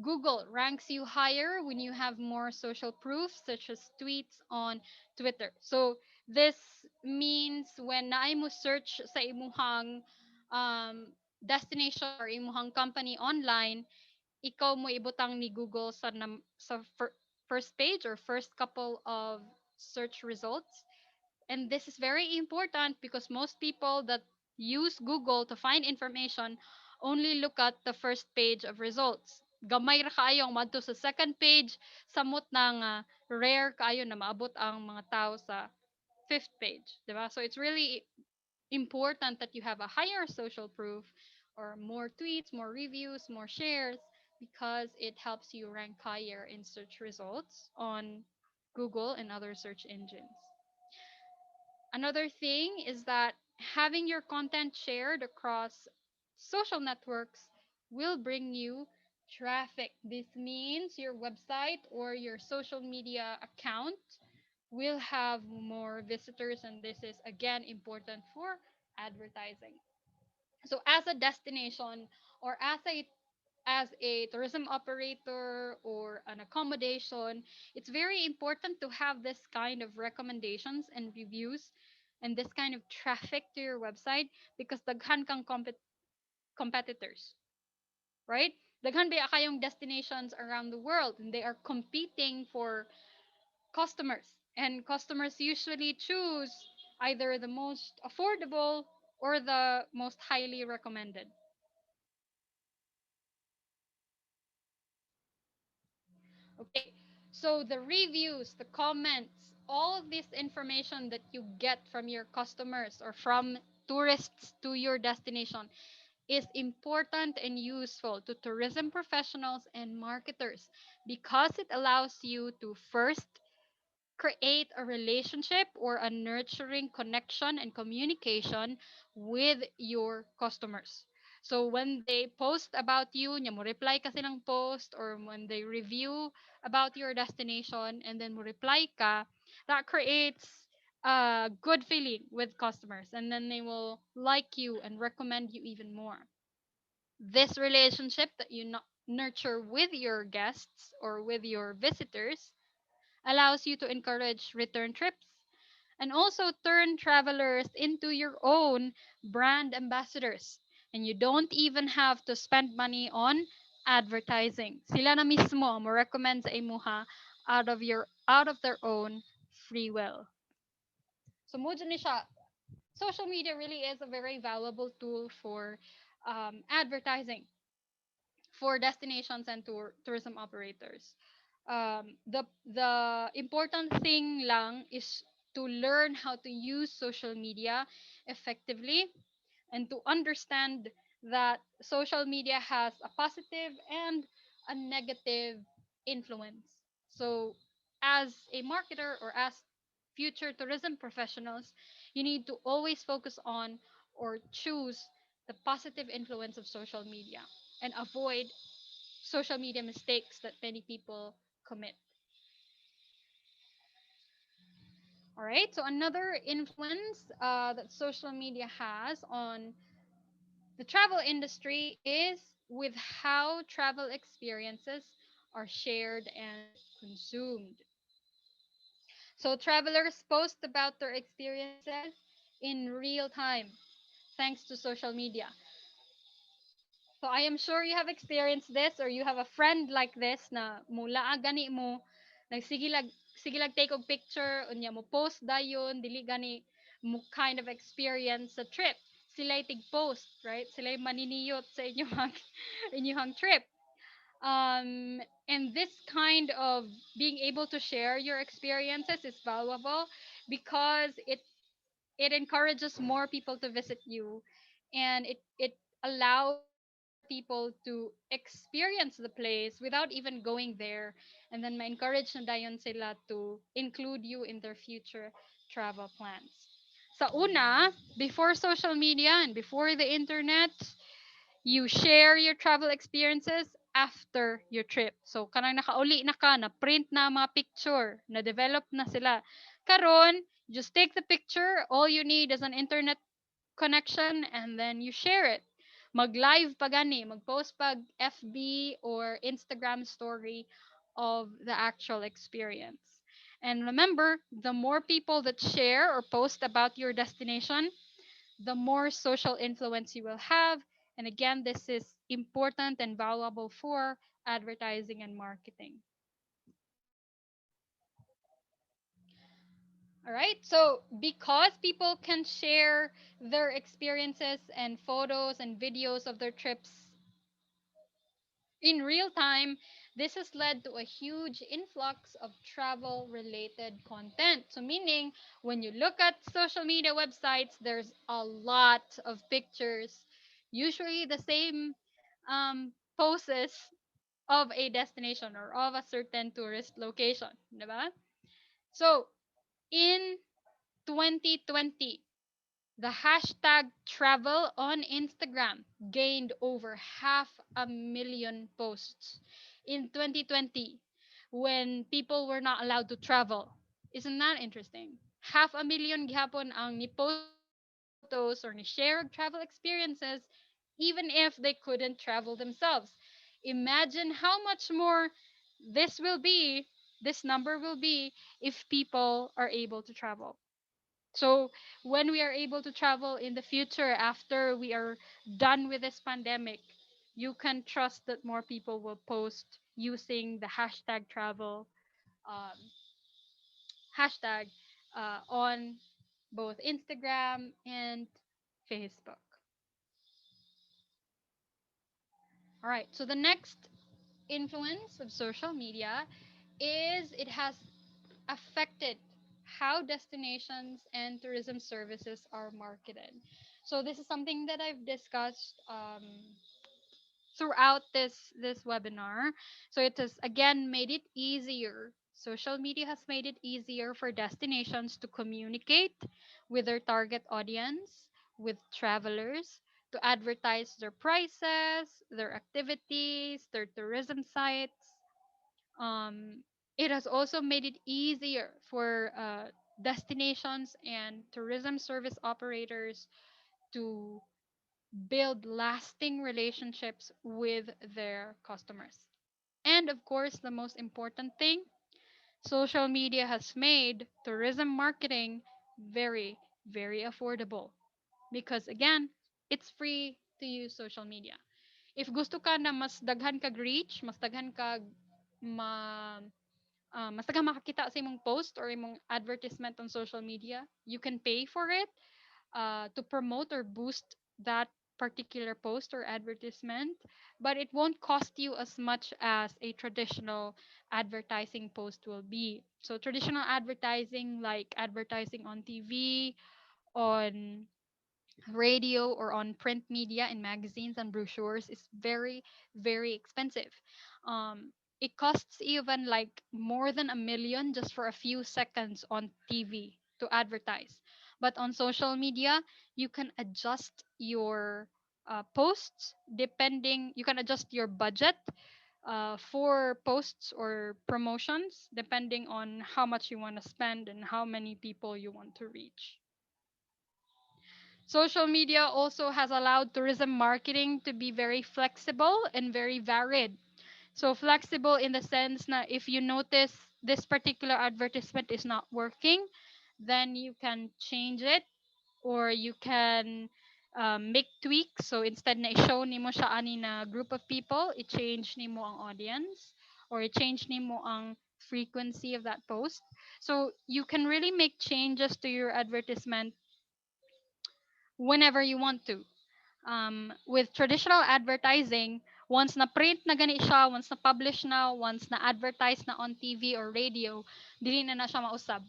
Google ranks you higher when you have more social proof, such as tweets on Twitter. So, this means when naay mo search sa imuhang destination or imuhang company online, ikaw mo ibutang ni Google sa first page or first couple of search results. And this is very important because most people that use Google to find information only look at the first page of results. Gamay ra kaayo ang madto sa second page, samot na nga rare kaayo na maabot ang mga tao sa fifth page, 'di ba? So it's really important that you have a higher social proof, or more tweets, more reviews, more shares, because it helps you rank higher in search results on Google and other search engines. Another thing is that having your content shared across social networks will bring you traffic. This means your website or your social media account will have more visitors, and this is again important for advertising. So as a destination, or as a as a tourism operator or an accommodation, it's very important to have this kind of recommendations and reviews and this kind of traffic to your website because daghan kang competitors, right? Daghan ba kayong destinations around the world and they are competing for customers. And customers usually choose either the most affordable or the most highly recommended. Okay, so the reviews, the comments, all of this information that you get from your customers or from tourists to your destination is important and useful to tourism professionals and marketers because it allows you to first create a relationship or a nurturing connection and communication with your customers. So when they post about you, nya mo reply ka silang post or when they review about your destination and then mo reply ka, that creates a good feeling with customers and then they will like you and recommend you even more. This relationship that you nurture with your guests or with your visitors allows you to encourage return trips and also turn travelers into your own brand ambassadors. And you don't even have to spend money on advertising. Sila na mismo mo recommend sa imuha out of their own free will. So mo dyan ni siya, social media really is a very valuable tool for advertising for destinations and tourism operators. The important thing lang is to learn how to use social media effectively and to understand that social media has a positive and a negative influence. So, as a marketer or as future tourism professionals, you need to always focus on or choose the positive influence of social media and avoid social media mistakes that many people commit. All right, so another influence that social media has on the travel industry is with how travel experiences are shared and consumed. So travelers post about their experiences in real time thanks to social media. So I am sure you have experienced this or you have a friend like this na mula gani mo sige lag take og picture unya mo post dayon dili gani mo kind of experience sa trip. Sila tig post, right? Sila maniniyot sa inyong inyong trip. And this kind of being able to share your experiences is valuable because it encourages more people to visit you and it allows more people to experience the place without even going there and then ma-encourage na dayon sila to include you in their future travel plans. Sa una, before social media and before the internet, you share your travel experiences after your trip. So, kanang nakauli na ka, na print na mga picture, na develop na sila. Karon, just take the picture. All you need is an internet connection and then you share it. Mag-live pa gani, mag-post pag FB or Instagram story of the actual experience. And remember, the more people that share or post about your destination, the more social influence you will have. And again, this is important and valuable for advertising and marketing. All right. So, because people can share their experiences and photos and videos of their trips in real time, this has led to a huge influx of travel related content. So, meaning when you look at social media websites, there's a lot of pictures, usually the same poses of a destination or of a certain tourist location. Diba? So, in 2020, the hashtag travel on Instagram gained over 500,000 posts in 2020 when people were not allowed to travel. Isn't that interesting? 500,000 gihapon ang ni-post og photos or ni-share og travel experiences even if they couldn't travel themselves. Imagine how much more this will be, this number will be if people are able to travel. So when we are able to travel in the future after we are done with this pandemic, you can trust that more people will post using the hashtag travel um, hashtag on both Instagram and Facebook. All right. So the next influence of social media is it has affected how destinations and tourism services are marketed. So this is something that I've discussed throughout this webinar. So it has again made it easier. Social media has made it easier for destinations to communicate with their target audience, with travelers, to advertise their prices, their activities, their tourism sites. Um, it has also made it easier for destinations and tourism service operators to build lasting relationships with their customers. And of course, the most important thing, social media has made tourism marketing very, very affordable because again, it's free to use social media. If gusto ka na mas daghan kag reach, mas daghan kag ma mas daghang makakita sa imong post or imong advertisement on social media, you can pay for it to promote or boost that particular post or advertisement, but it won't cost you as much as a traditional advertising post will be. So, traditional advertising, like advertising on TV, on radio, or on print media in magazines and brochures, is very, very expensive. Um, it costs even like more than 1 million just for a few seconds on TV to advertise. But on social media, you can adjust your posts depending, you can adjust your budget for posts or promotions depending on how much you want to spend and how many people you want to reach. Social media also has allowed tourism marketing to be very flexible and very varied. So flexible in the sense that if you notice this particular advertisement is not working, then you can change it or you can make tweaks. So instead na i-show nimo siya ani na group of people, i-change nimo ang audience or i-change nimo ang frequency of that post. So you can really make changes to your advertisement whenever you want to. With traditional advertising, once na print na gani siya, once na publish na, once na advertise na on TV or radio, dili na na siya mausab.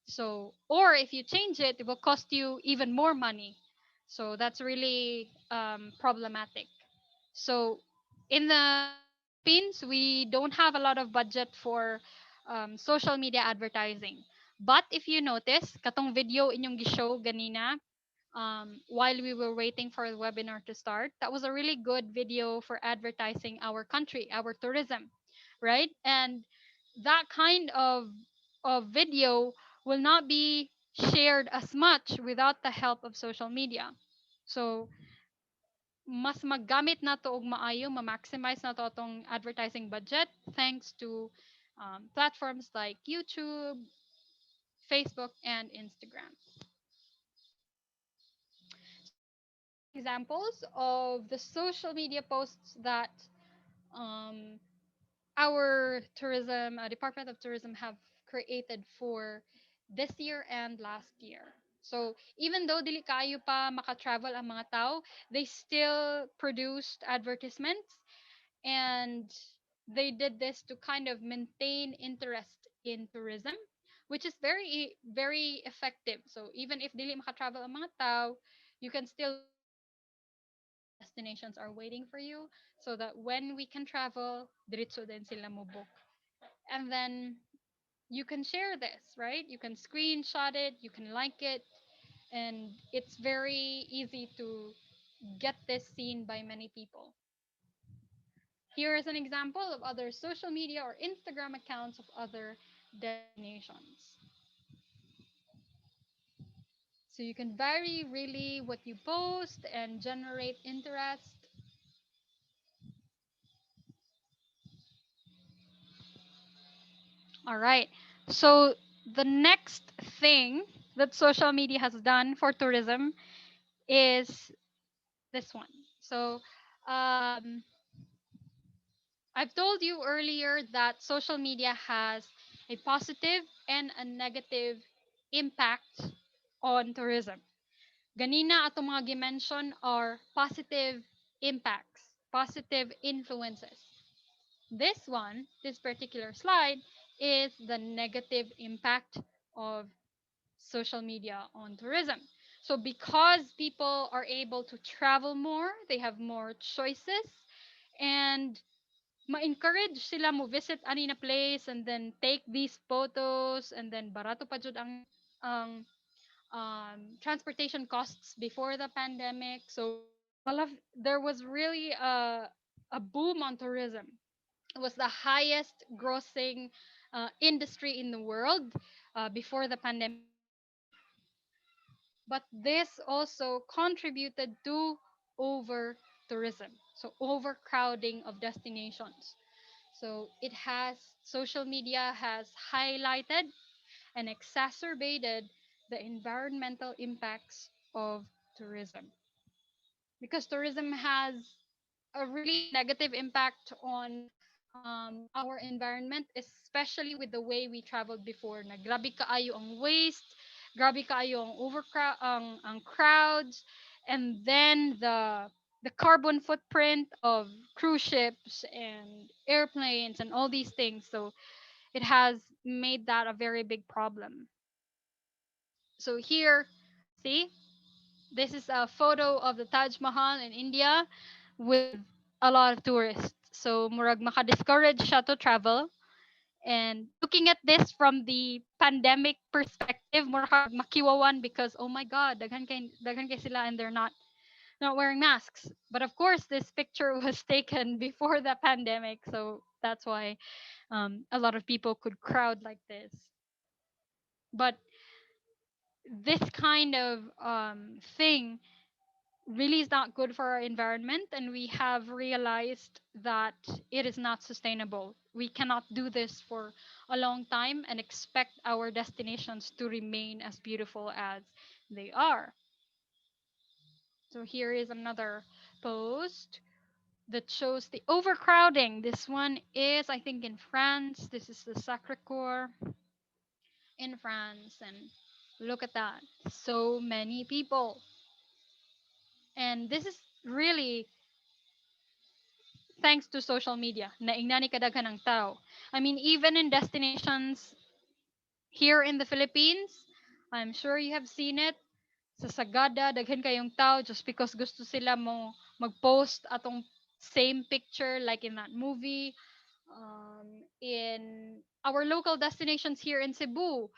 So, or if you change it, it will cost you even more money. So that's really problematic. So in the Philippines, we don't have a lot of budget for social media advertising. But if you notice, katong video inyong gishow ganina, while we were waiting for the webinar to start. That was a really good video for advertising our country, our tourism, right? And that kind of video will not be shared as much without the help of social media. So, mas maggamit na to og maayo, ma-maximize na to atong advertising budget thanks to platforms like YouTube, Facebook, and Instagram. So these are some examples of the social media posts that um, our tourism Department of Tourism have created for this year and last year. So even though dili kayo pa maka-travel ang mga tao, they still produced advertisements and they did this to kind of maintain interest in tourism, which is very very effective. So even if dili maka-travel ang mga tao, you can still make sure that your destinations are waiting for you so that when we can travel, diretso din sila mo book. And then you can share this, right? You can screenshot it, you can like it, and it's very easy to get this seen by many people. Here is an example of other social media or Instagram accounts of other destinations. So you can vary really what you post and generate interest. All right. So the next thing that social media has done for tourism is this one. So um, I've told you earlier that social media has a positive and a negative impact on tourism. Ganina atong mga gimension are positive impacts, positive influences. This particular slide, is the negative impact of social media on tourism. So because people are able to travel more, they have more choices, and ma-encourage sila mo visit ani na place and then take these photos, and then barato pa jud ang transportation costs before the pandemic. So there was really a boom on tourism. It was the highest grossing industry in the world before the pandemic. But this also contributed to over tourism, so overcrowding of destinations. So social media has highlighted and exacerbated the environmental impacts of tourism, because tourism has a really negative impact on our environment, especially with the way we traveled before. Na grabe kaayo ang waste, grabe kaayo ang overcrowd, ang crowds, and then the carbon footprint of cruise ships and airplanes and all these things. So it has made that a very big problem. So here, see, this is a photo of the Taj Mahal in India with a lot of tourists. So murag maka-discourage siya to travel. And looking at this from the pandemic perspective, murag makiwawan because oh my god, daghan kay sila and they're not wearing masks. But of course, this picture was taken before the pandemic, so that's why a lot of people could crowd like this. But this kind of thing really is not good for our environment, and we have realized that it is not sustainable. We cannot do this for a long time and expect our destinations to remain as beautiful as they are. So here is another post that shows the overcrowding. This one is, I think, in France. This is the Sacre Coeur in France, and look at that. So many people. And this is really thanks to social media. Naingnan ni kadaghan ng tao. I mean, even in destinations here in the Philippines, I'm sure you have seen it. Sa Sagada, daghan kayong tao just because gusto sila mo mag-post atong same picture like in that movie. In our local destinations here in Cebu,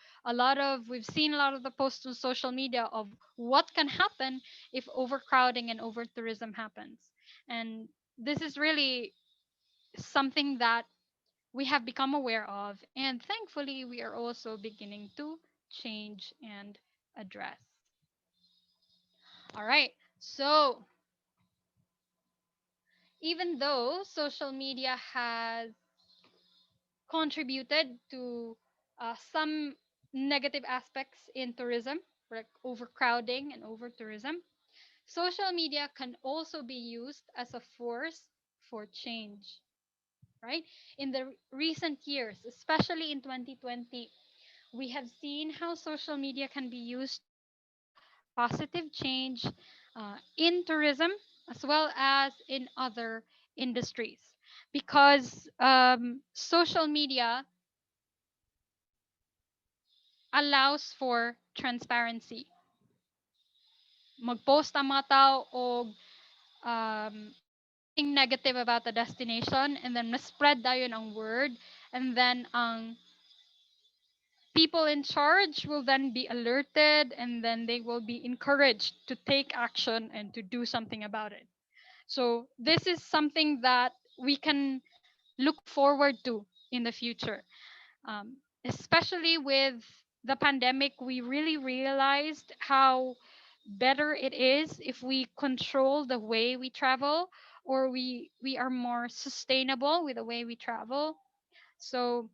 we've seen a lot of the posts on social media of what can happen if overcrowding and over tourism happens. And this is really something that we have become aware of, and thankfully we are also beginning to change and address. All right. So, even though social media has contributed to some negative aspects in tourism, like overcrowding and over tourism, social media can also be used as a force for change, right? In the recent years, especially in 2020, we have seen how social media can be used to bring positive change in tourism as well as in other industries, because social media allows for transparency. Mag-post ang mga tao o anything negative about the destination, and then na-spread dayon ang word, and then ang people in charge will then be alerted, and then they will be encouraged to take action and to do something about it. So this is something that we can look forward to in the future. Especially with the pandemic, we really realized how better it is if we control the way we travel, or we are more sustainable with the way we travel. So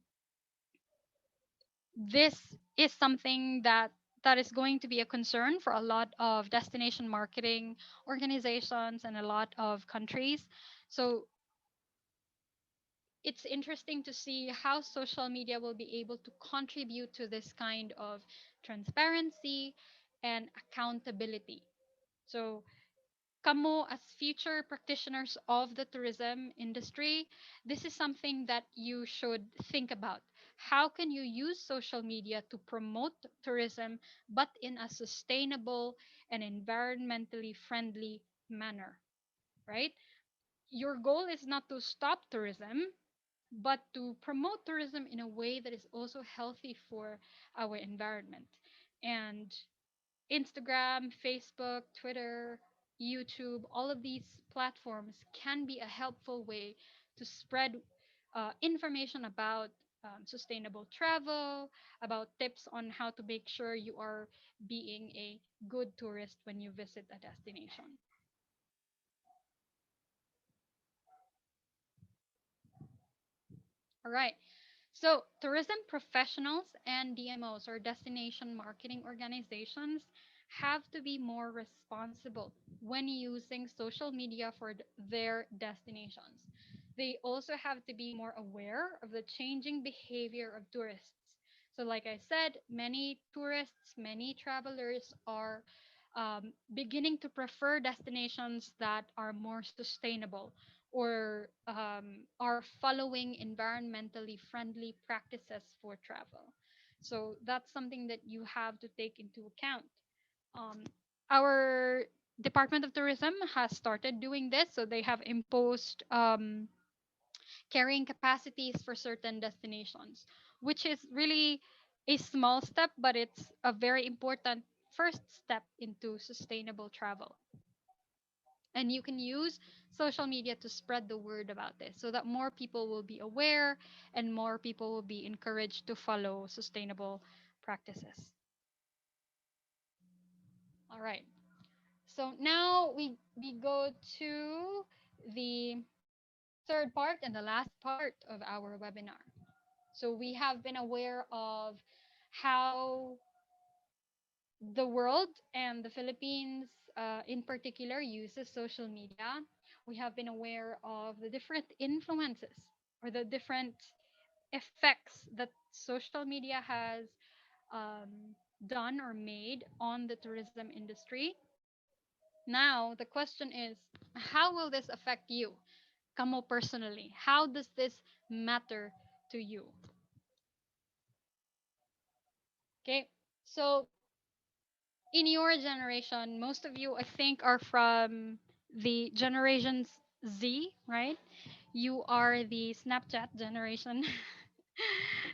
this is something that is going to be a concern for a lot of destination marketing organizations and a lot of countries. So it's interesting to see how social media will be able to contribute to this kind of transparency and accountability. So kamo as future practitioners of the tourism industry, this is something that you should think about. How can you use social media to promote tourism, but in a sustainable and environmentally friendly manner, right? Your goal is not to stop tourism, but to promote tourism in a way that is also healthy for our environment. And Instagram, Facebook, Twitter, YouTube, all of these platforms can be a helpful way to spread information about sustainable travel, about tips on how to make sure you are being a good tourist when you visit a destination. All right. So, tourism professionals and DMOs or destination marketing organizations have to be more responsible when using social media for their destinations. They also have to be more aware of the changing behavior of tourists. So, like I said, many tourists, many travelers are beginning to prefer destinations that are more sustainable or are following environmentally friendly practices for travel. So that's something that you have to take into account. Um, our Department of Tourism has started doing this, so they have imposed carrying capacities for certain destinations, which is really a small step, but it's a very important first step into sustainable travel. And you can use social media to spread the word about this so that more people will be aware and more people will be encouraged to follow sustainable practices. All right. So now we go to the third part and the last part of our webinar. So we have been aware of how the world and the Philippines in particular uses social media. We have been aware of the different influences or the different effects that social media has done or made on the tourism industry. Now, the question is, how will this affect you, Kamo personally? How does this matter to you? Okay, so in your generation, most of you, I think, are from the generations Z, right? You are the Snapchat generation.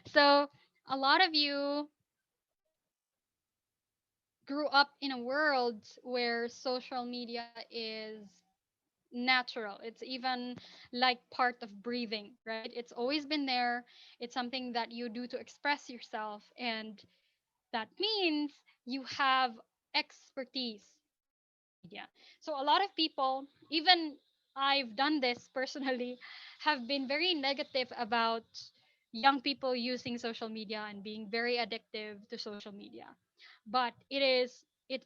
So a lot of you grew up in a world where social media is natural. It's even like part of breathing, right? It's always been there. It's something that you do to express yourself. And that means you have expertise media. So a lot of people, even I've done this personally, have been very negative about young people using social media and being very addictive to social media. But it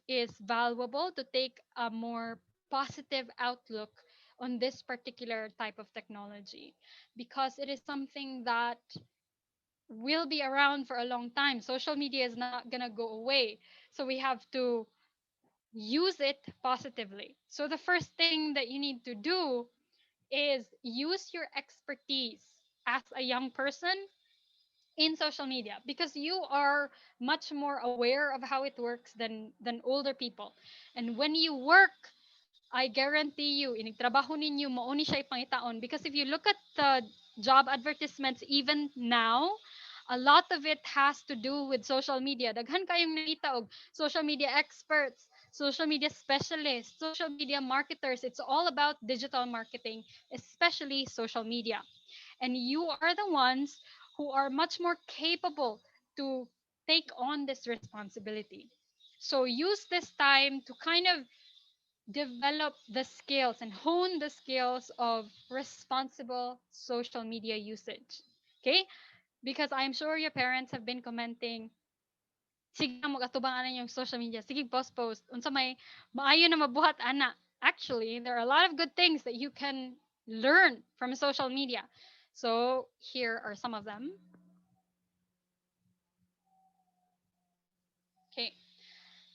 is valuable to take a more positive outlook on this particular type of technology because it is something that will be around for a long time. Social media is not going to go away. So we have to use it positively. So the first thing that you need to do is use your expertise as a young person in social media because you are much more aware of how it works than older people. And when you work, I guarantee you, inigtrabaho ninyo, mauni siya ipangitaon. Because if you look at the job advertisements even now, a lot of it has to do with social media. Daghan kayong nakita og social media experts, social media specialists, social media marketers. It's all about digital marketing, especially social media. And you are the ones who are much more capable to take on this responsibility. So use this time to kind of develop the skills and hone the skills of responsible social media usage. Okay? because I'm sure your parents have been commenting, sige na mag-atubang ana yung social media. Sige, post. Unsa may maayo na mabuhat ana. Actually, there are a lot of good things that you can learn from social media. So, here are some of them. Okay.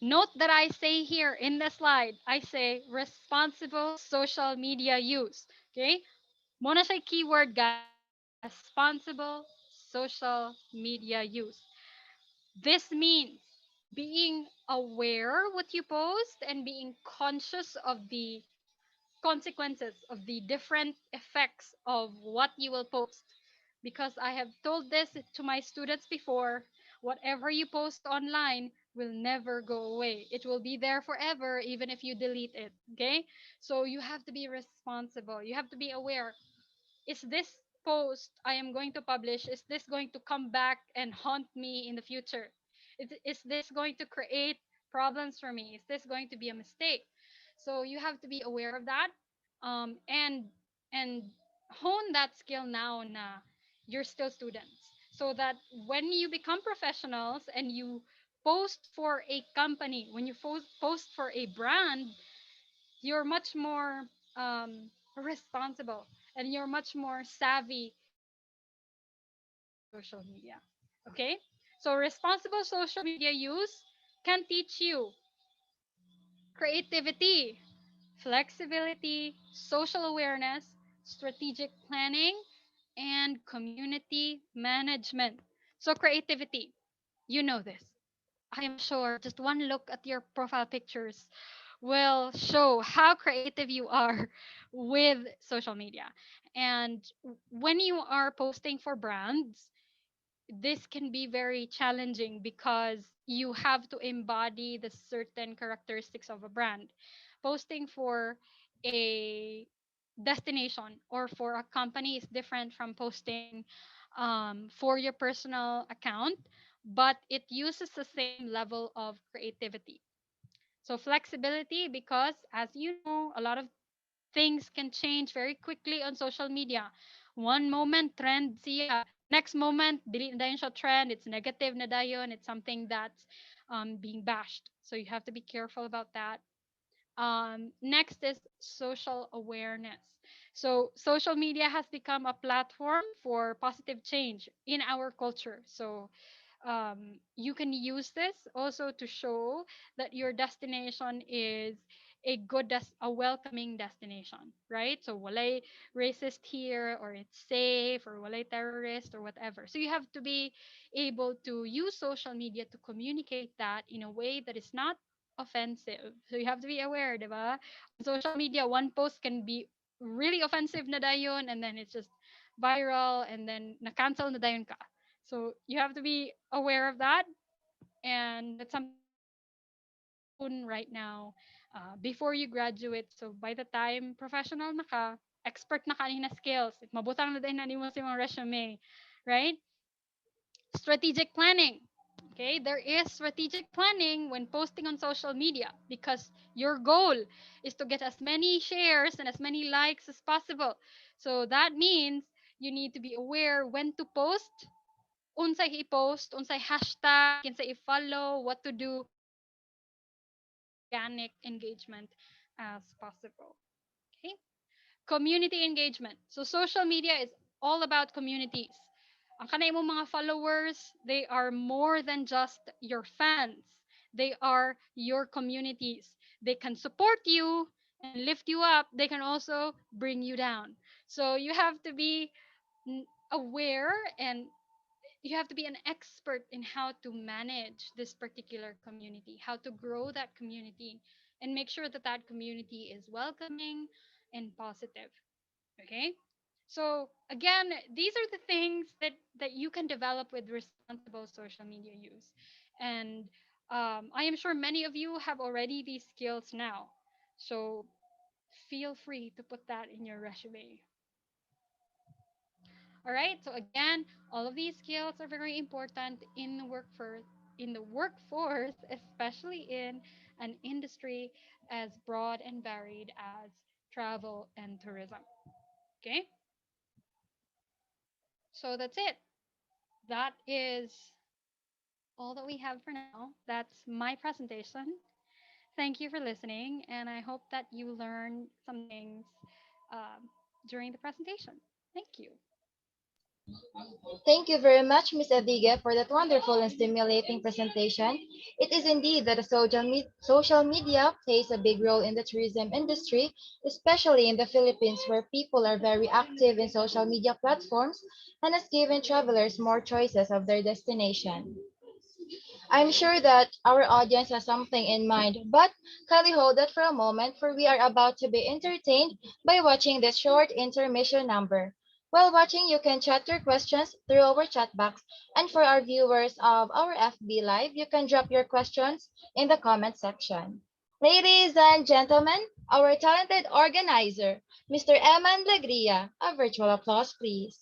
Note that I say here in the slide, I say responsible social media use. Okay? Muna siya keyword, guys. Responsible social media use. This means being aware what you post and being conscious of the consequences of the different effects of what you will post. Because I have told this to my students before, whatever you post online will never go away. It will be there forever, even if you delete it. Okay? So you have to be responsible. You have to be aware, is this post I am going to publish, is this going to come back and haunt me in the future? Is this going to create problems for me? Is this going to be a mistake? So you have to be aware of that, and hone that skill now na you're still students, so that when you become professionals and you post for a company, when you post for a brand, you're much more responsible, and you're much more savvy social media. Okay? So responsible social media use can teach you creativity, flexibility, social awareness, strategic planning, and community management. So creativity, you know this. I am sure just one look at your profile pictures will show how creative you are with social media. And when you are posting for brands, this can be very challenging because you have to embody the certain characteristics of a brand. Posting for a destination or for a company is different from posting for your personal account, but it uses the same level of creativity. So flexibility, because as you know, a lot of things can change very quickly on social media. One moment trend siya, next moment dili na dayon siya trend, it's negative na dayon, it's something that's being bashed. So you have to be careful about that. Next is social awareness. So social media has become a platform for positive change in our culture. So you can use this also to show that your destination is a welcoming destination, right? So walay racist here, or it's safe, or walay terrorist, or whatever. So you have to be able to use social media to communicate that in a way that is not offensive. So you have to be aware, diba? On social media, one post can be really offensive na dayon, and then it's just viral, and then na-cancel na dayon ka. So you have to be aware of that, and that's something right now before you graduate. So by the time professional na ka, expert na ka na skills, mabutang na din na nimo sa imong resume, right? Strategic planning. Okay, there is strategic planning when posting on social media because your goal is to get as many shares and as many likes as possible. So that means you need to be aware when to post, unsay i-post, unsay hashtag, kinsay i-follow, what to do, organic engagement as possible. Okay? Community engagement. So social media is all about communities. Ang kanay mo mga followers, they are more than just your fans. They are your communities. They can support you and lift you up. They can also bring you down. So you have to be aware, and you have to be an expert in how to manage this particular community, how to grow that community, and make sure that that community is welcoming and positive. Okay? So again, these are the things that you can develop with responsible social media use, and I am sure many of you have already these skills now. So feel free to put that in your resume. All right. So again, all of these skills are very important in the workforce, especially in an industry as broad and varied as travel and tourism. Okay? So that's it. that is all that we have for now. That's my presentation. Thank you for listening, and I hope that you learned some things um, during the presentation. Thank you. Thank you very much, Ms. Adige, for that wonderful and stimulating presentation. It is indeed that the social media plays a big role in the tourism industry, especially in the Philippines, where people are very active in social media platforms and has given travelers more choices of their destination. I'm sure that our audience has something in mind, but kindly hold that for a moment, for we are about to be entertained by watching this short intermission number. While watching, you can chat your questions through our chat box, and for our viewers of our FB Live, you can drop your questions in the comment section. Ladies and gentlemen, our talented organizer, Mr. Eman Legria, a virtual applause, please.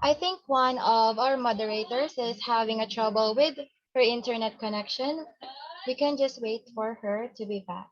I think one of our moderators is having a trouble with her internet connection. We can just wait for her to be back.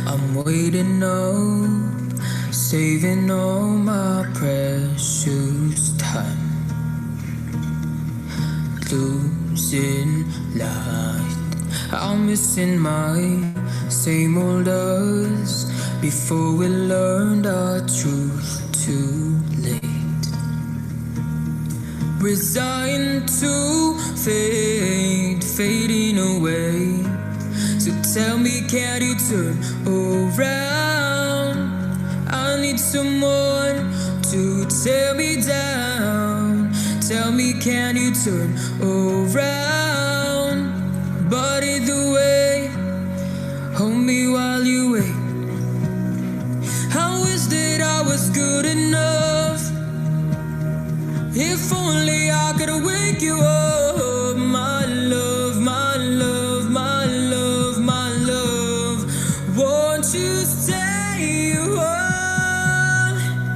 I'm waiting up, saving all my precious time, losing light. I'm missing my same old us before we learned our truth too late. Resigned to fade, fading away. So tell me, can you turn around? I need someone to tear me down. Tell me, can you turn around? But either way, hold me while you wait. I wish that I was good enough. If only I could wake you up, my love, my love, my love, my love. Won't you stay on?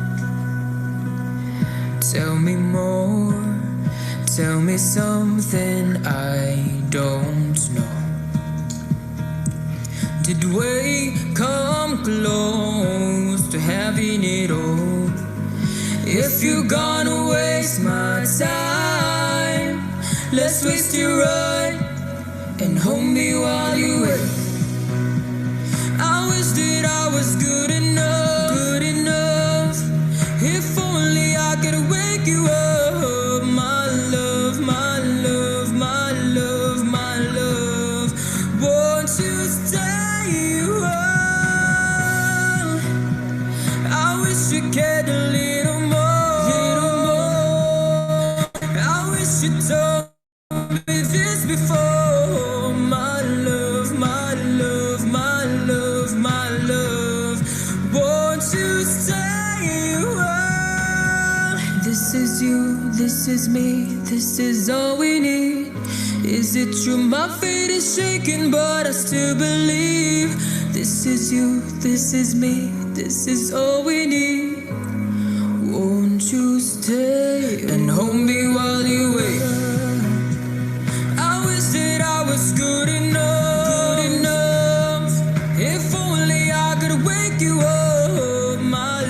Tell me more, tell me something I don't know. Did we come close to having it all? If you're gonna waste my time, let's waste it right and hold me while you wait. I wish that I was good enough, good enough. If only I could wake you up, my love, my love, my love, my love. Won't you stay on? I wish you cared a little more, little more. I wish you told me this before, my love, my love, my love, my love. Won't you stay on? This is you, this is me, this is all we need. Is it true my fate is shaken, but I still believe? This is you, this is me, this is all we need. Won't you stay and hold me while you wait? I wish that I was good enough, good enough. If only I could wake you up, my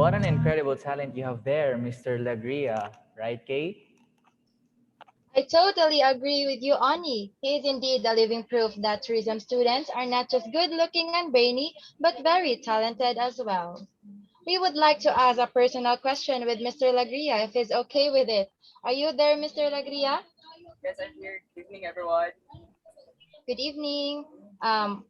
What an incredible talent you have there, Mr. Lagria, right, Kay? I totally agree with you, Ani. He is indeed a living proof that tourism students are not just good looking and brainy, but very talented as well. We would like to ask a personal question with Mr. Lagria if he's okay with it. Are you there, Mr. Lagria? Yes, I'm here. Good evening, everyone. Good evening.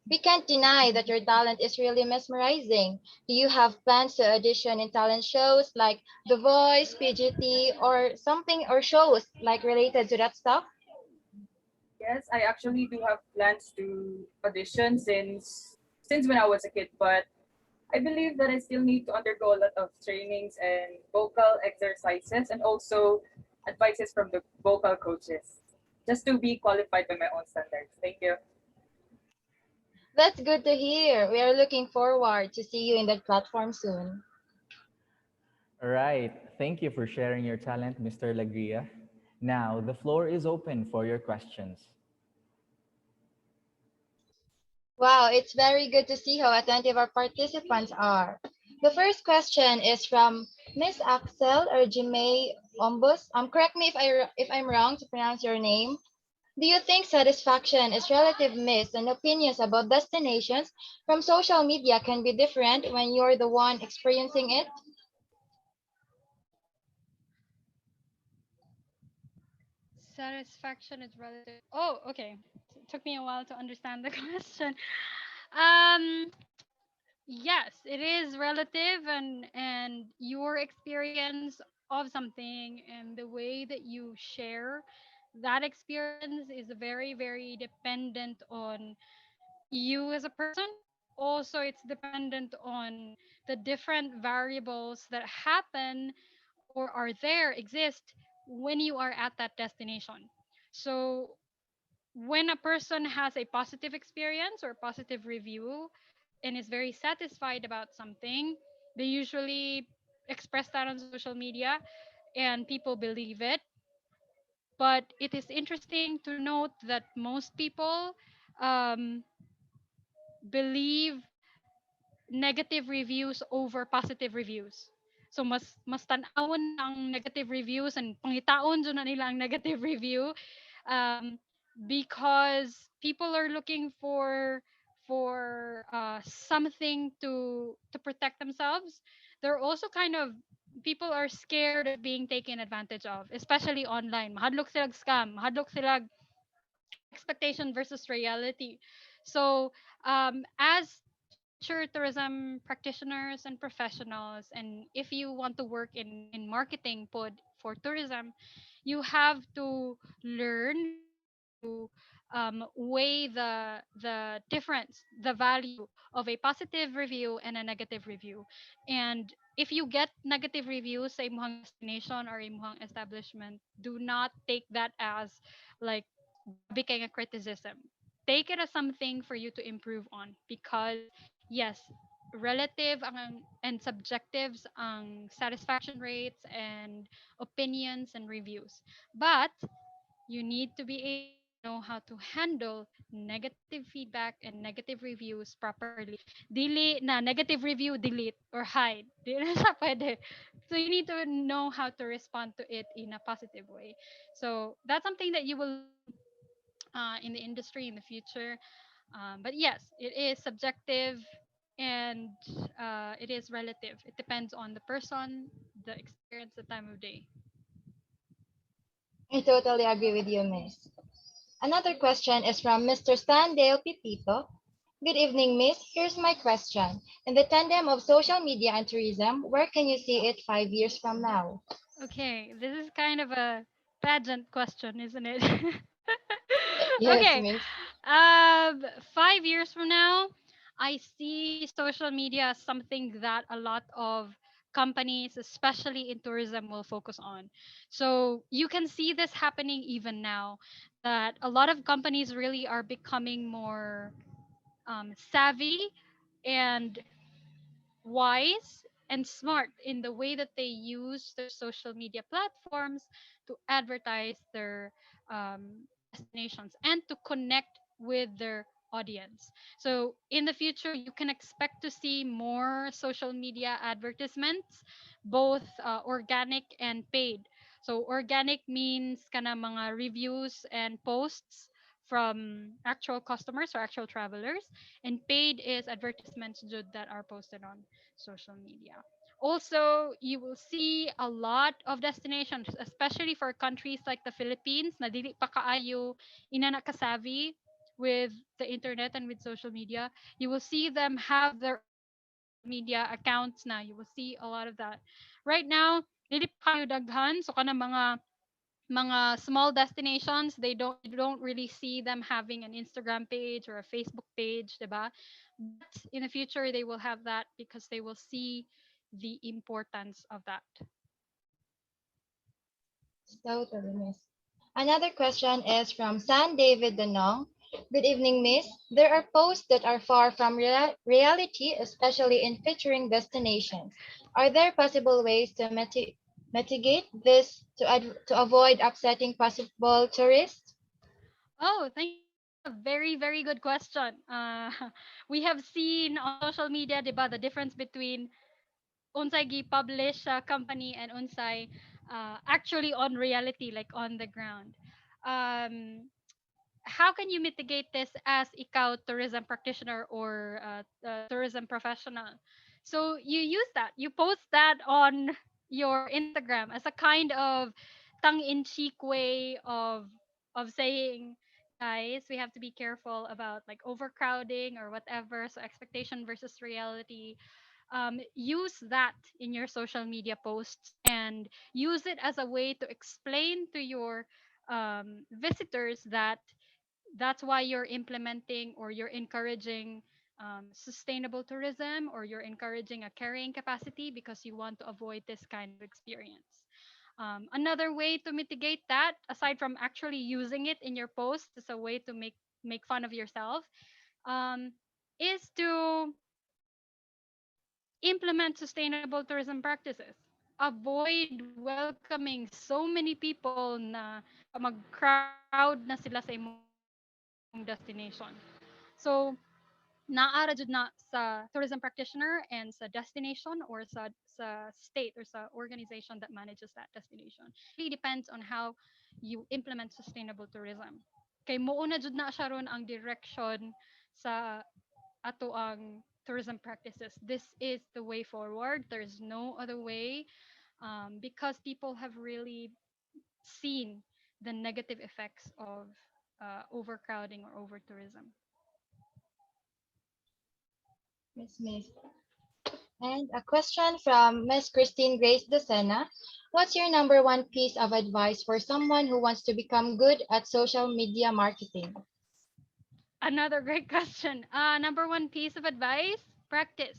We can't deny that your talent is really mesmerizing. Do you have plans to audition in talent shows like The Voice, PGT, or something, or shows like related to that stuff? Yes, I actually do have plans to audition since when I was a kid, but I believe that I still need to undergo a lot of trainings and vocal exercises and also advices from the vocal coaches just to be qualified by my own standards. Thank you. That's good to hear. We are looking forward to see you in that platform soon. All right. Thank you for sharing your talent, Mr. Lagria. Now, the floor is open for your questions. Wow, it's very good to see how attentive our participants are. The first question is from Miss Axel or Jimay Ombus. Correct me if I'm wrong to pronounce your name. Do you think satisfaction is relative, Miss, and opinions about destinations from social media can be different when you're the one experiencing it? Satisfaction is relative. Oh, okay. It took me a while to understand the question. Um, yes, it is relative, and your experience of something and the way that you share that experience is very, very dependent on you as a person. Also, it's dependent on the different variables that happen or are there, exist when you are at that destination. So, when a person has a positive experience or positive review and is very satisfied about something, they usually express that on social media and people believe it. But it is interesting to note that most people um, believe negative reviews over positive reviews. So mas tan-awon nila ang negative reviews and pangitaon dyan na nila ang negative review um, because people are looking for something to protect themselves. They're also kind of people are scared of being taken advantage of, especially online. Mahadlok silag scam, mahadlok silag expectation versus reality. So, as future tourism practitioners and professionals, and if you want to work in marketing pod for tourism, you have to learn how to weigh the difference, the value of a positive review and a negative review. And if you get negative reviews sa imong destination or imong establishment, do not take that as like grabe kay nga criticism. Take it as something for you to improve on because yes, relative and subjectives ang satisfaction rates and opinions and reviews. But you need to be able to know how to handle negative feedback and negative reviews properly. Dili na negative review, delete or hide. Di na siya pwede. So you need to know how to respond to it in a positive way. So that's something that you will learn in the industry in the future. But yes, it is subjective and it is relative. It depends on the person, the experience, the time of day. I totally agree with you, Miss. Another question is from Mr. Standale Pipito. Good evening, Miss. Here's my question. In the tandem of social media and tourism, where can you see it 5 years from now? Okay, this is kind of a pageant question, isn't it? Yes, Okay. Miss. 5 years from now, I see social media as something that a lot of companies, especially in tourism, will focus on. So you can see this happening even now that a lot of companies really are becoming more savvy and wise and smart in the way that they use their social media platforms to advertise their destinations and to connect with their audience. So in the future, you can expect to see more social media advertisements, both organic and paid. So organic means kana mga reviews and posts from actual customers or actual travelers, and paid is advertisements that are posted on social media. Also, you will see a lot of destinations, especially for countries like the Philippines, na dili pa kaayo ina nakasavvy with the internet and with social media. You will see them have their own social media accounts na. You will see a lot of that. Right now, dili pa kayo daghan, so kana mga small destinations, you don't really see them having an Instagram page or a Facebook page, diba? But in the future they will have that because they will see the importance of that. Totally, Miss. Another question is from San David Danong. Good evening, Miss. There are posts that are far from reality, especially in featuring destinations. Are there possible ways to mitigate this to avoid upsetting possible tourists? Oh, thank you. That's a very, very good question. We have seen on social media, diba, the difference between unsay gi-publish sa company and unsay actually on reality, like on the ground. Um, how can you mitigate this as ikaw tourism practitioner or tourism professional? So you use that. You post that on your Instagram as a kind of tongue-in-cheek way of saying, guys, we have to be careful about like overcrowding or whatever. So expectation versus reality. Use that in your social media posts and use it as a way to explain to your visitors that that's why you're implementing or you're encouraging sustainable tourism, or you're encouraging a carrying capacity because you want to avoid this kind of experience. Another way to mitigate that, aside from actually using it in your post as a way to make fun of yourself, um, is to implement sustainable tourism practices. Avoid welcoming so many people na mag-crowd na sila sa imong destination. So, naara jud na sa tourism practitioner and sa destination or sa state or sa organization that manages that destination. Really depends on how you implement sustainable tourism. Kay mouna jud na siya ron ang direction sa ato ang tourism practices. This is the way forward. There's no other way, because people have really seen the negative effects of overcrowding or over tourism. Miss. And a question from Miss Christine Grace Docena. What's your number one piece of advice for someone who wants to become good at social media marketing? Another great question. Number one piece of advice: practice.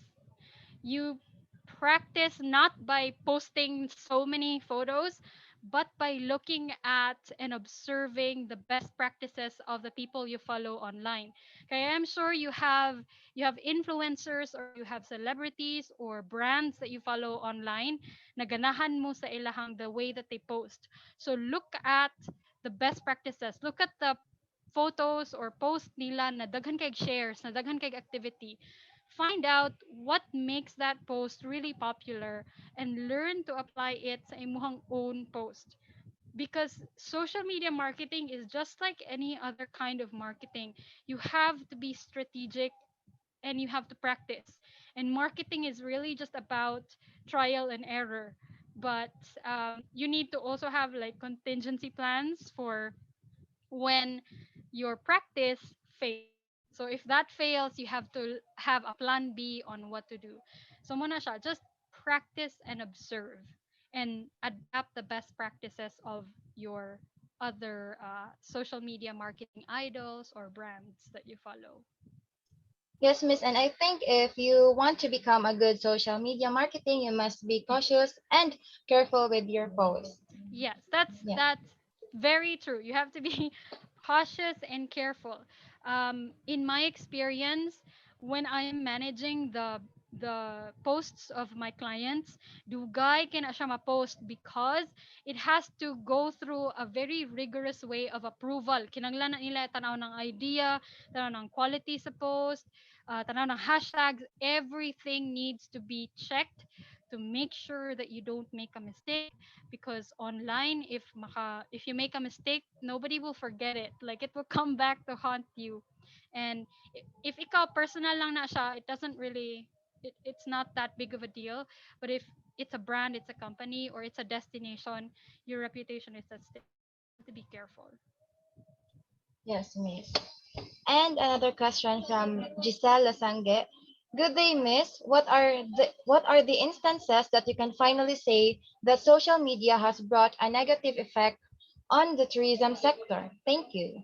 You practice not by posting so many photos, but by looking at and observing the best practices of the people you follow online. Okay, I'm sure you have influencers or you have celebrities or brands that you follow online. Naganahan mo sa ilahang the way that they post. So look at the best practices. Look at the photos or post nila na daghan kay shares, na daghan kay activity. Find out what makes that post really popular and learn to apply it sa imuhang own post. Because social media marketing is just like any other kind of marketing. You have to be strategic and you have to practice. And marketing is really just about trial and error. But you need to also have like contingency plans for when your practice fails. So if that fails, you have to have a plan B on what to do. So muna siya, just practice and observe and adapt the best practices of your other social media marketing idols or brands that you follow. Yes, Miss, and I think if you want to become a good social media marketing, you must be cautious and careful with your posts. Yes, that's very true. You have to be cautious and careful. In my experience, when I am managing the posts of my clients, dugay kina siya ma-post because it has to go through a very rigorous way of approval. Kinanglan na nila tanaw ng idea, tanaw ng quality sa post, tanaw ng hashtags, everything needs to be checked to make sure that you don't make a mistake, because online, if you make a mistake, nobody will forget it, like it will come back to haunt you. And if ikaw personal lang na siya, it doesn't really, it's not that big of a deal. But if it's a brand, it's a company, or it's a destination, your reputation is at stake. You have to be careful. Yes, Miss. And another question from Giselle Lasange. Good day, Miss. What are the instances that you can finally say that social media has brought a negative effect on the tourism sector? Thank you.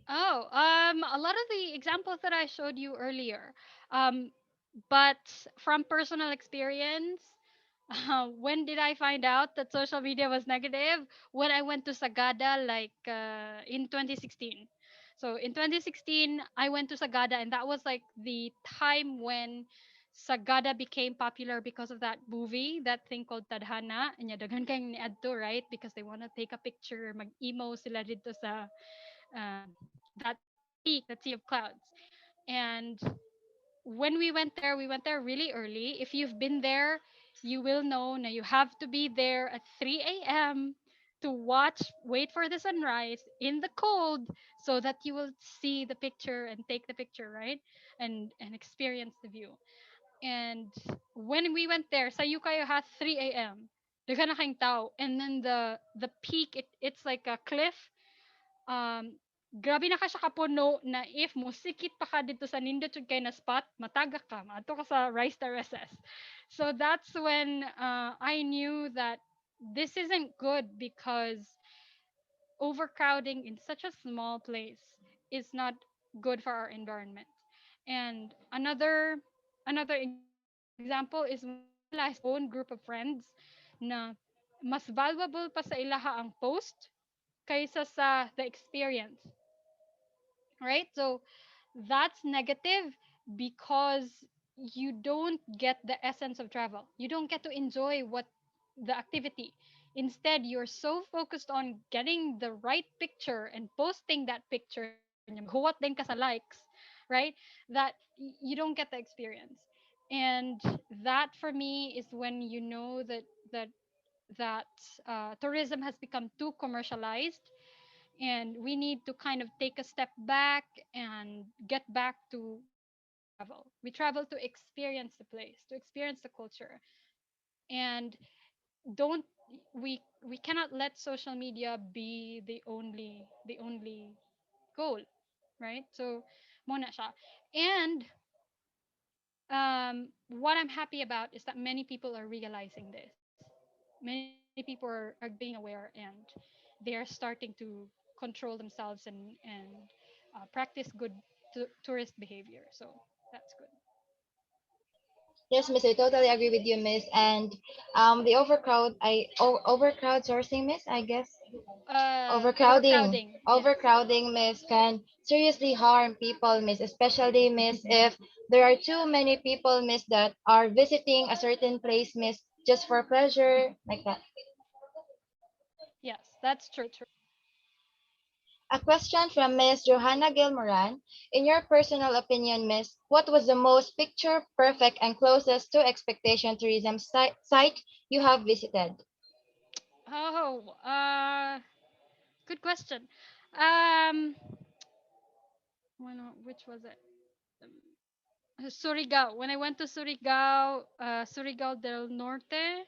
Oh, a lot of the examples that I showed you earlier. Um, but from personal experience, when did I find out that social media was negative? When I went to Sagada, like in 2016. So in 2016, I went to Sagada, and that was like the time when Sagada became popular because of that movie, that thing called Tadhana. And daghan kayong niadto, right? Because they want to take a picture, mag-emo sila dito sa that peak, that sea of clouds. And when we went there really early. If you've been there, you will know that you have to be there at 3 a.m. to wait for the sunrise in the cold, so that you will see the picture and take the picture, right? And experience the view. And when we went there, sa Yukayo has 3 a.m. Daghan na kayong tao. And then the peak, it's like a cliff. Grabe na ka siya kapuno na if musikit pa ka dito sa nindot jud kay na spot, matagak ka, maadto ka sa rice terraces. So that's when I knew that this isn't good, because overcrowding in such a small place is not good for our environment. And another example is when I realized my own group of friends na mas valuable pa sa ilaha ang post kaysa sa the experience, right? So that's negative, because you don't get the essence of travel. You don't get to enjoy what the activity. Instead, you're so focused on getting the right picture and posting that picture, huwat din ka sa likes, right? That you don't get the experience. And that for me is when you know that tourism has become too commercialized, and we need to kind of take a step back and get back to why we travel. We travel to experience the place, to experience the culture. And don't we cannot let social media be the only goal, right? So muna siya. And what I'm happy about is that many people are realizing this. Many people are getting aware, and they're starting to control themselves and practice good tourist behavior. So that's good. Yes, Miss, I totally agree with you, Miss. And overcrowd sourcing, Miss, I guess. Overcrowding. Overcrowding. Yes. Overcrowding, Miss, can seriously harm people, Miss, especially, Miss, if there are too many people, Miss, that are visiting a certain place, Miss, just for pleasure, like that. Yes, that's true. A question from Miss Johanna Gilmoran. In your personal opinion, Miss, what was the most picture perfect and closest to expectation tourism site you have visited? Oh, good question. Um, which was it? Surigao. When I went to Surigao, Surigao del Norte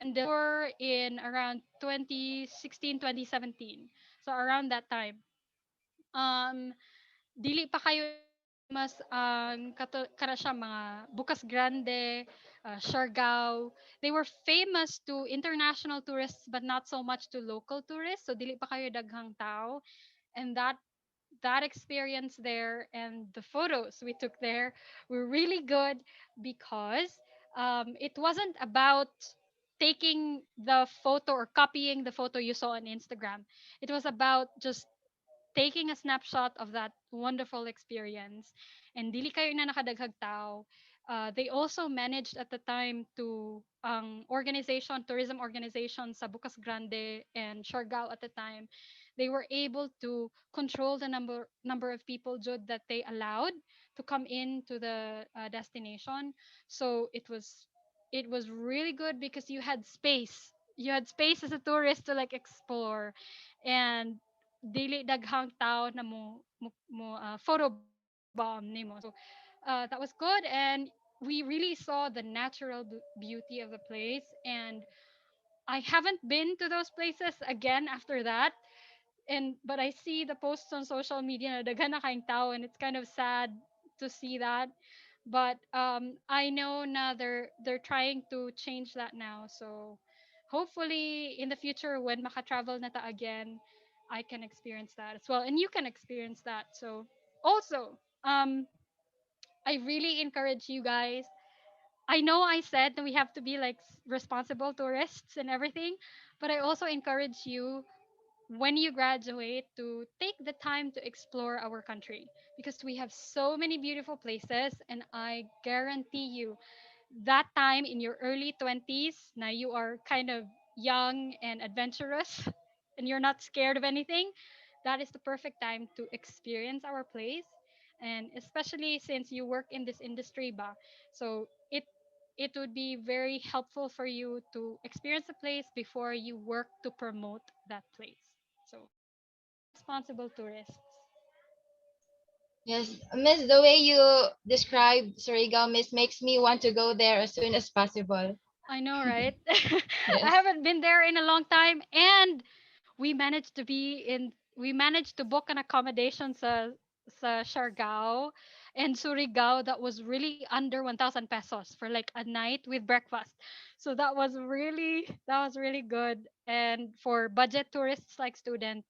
and del Sur in around 2016, 2017. So around that time. Um, dili pa kayo famous ang kana siya mga Bukas Grande, Siargao. They were famous to international tourists but not so much to local tourists. So dili pa kayo daghang tao, and that experience there and the photos we took there were really good, because it wasn't about taking the photo or copying the photo you saw on Instagram. It was about just taking a snapshot of that wonderful experience. And dili kayo na nakadaghag tao. They also managed at the time to tourism organization sa Bucas Grande and Siargao at the time. They were able to control the number of people Jud, that they allowed to come into the destination. So it was really good because you had space. You had space as a tourist to like explore, and dili daghang tao na photo bomb nimo. So that was good, and we really saw the natural beauty of the place. And I haven't been to those places again after that, but I see the posts on social media na daghan na kaayong tao, and it's kind of sad to see that. But I know na they're trying to change that now. So hopefully in the future when maka-travel na ta again, I can experience that as well, and you can experience that. So also, I really encourage you guys. I know I said that we have to be like responsible tourists and everything, but I also encourage you when you graduate to take the time to explore our country, because we have so many beautiful places. And I guarantee you that time in your early 20s, now you are kind of young and adventurous and you're not scared of anything, that is the perfect time to experience our place. And especially since you work in this industry ba, so it would be very helpful for you to experience the place before you work to promote that place. So be responsible tourists. Yes, Miss, the way you described Surigao, Miss, makes me want to go there as soon as possible. I know, right? I Yes. haven't been there in a long time, and we managed to book an accommodation sa Siargao and Surigao that was really under 1,000 pesos for like a night with breakfast. So that was really good. And for budget tourists like students,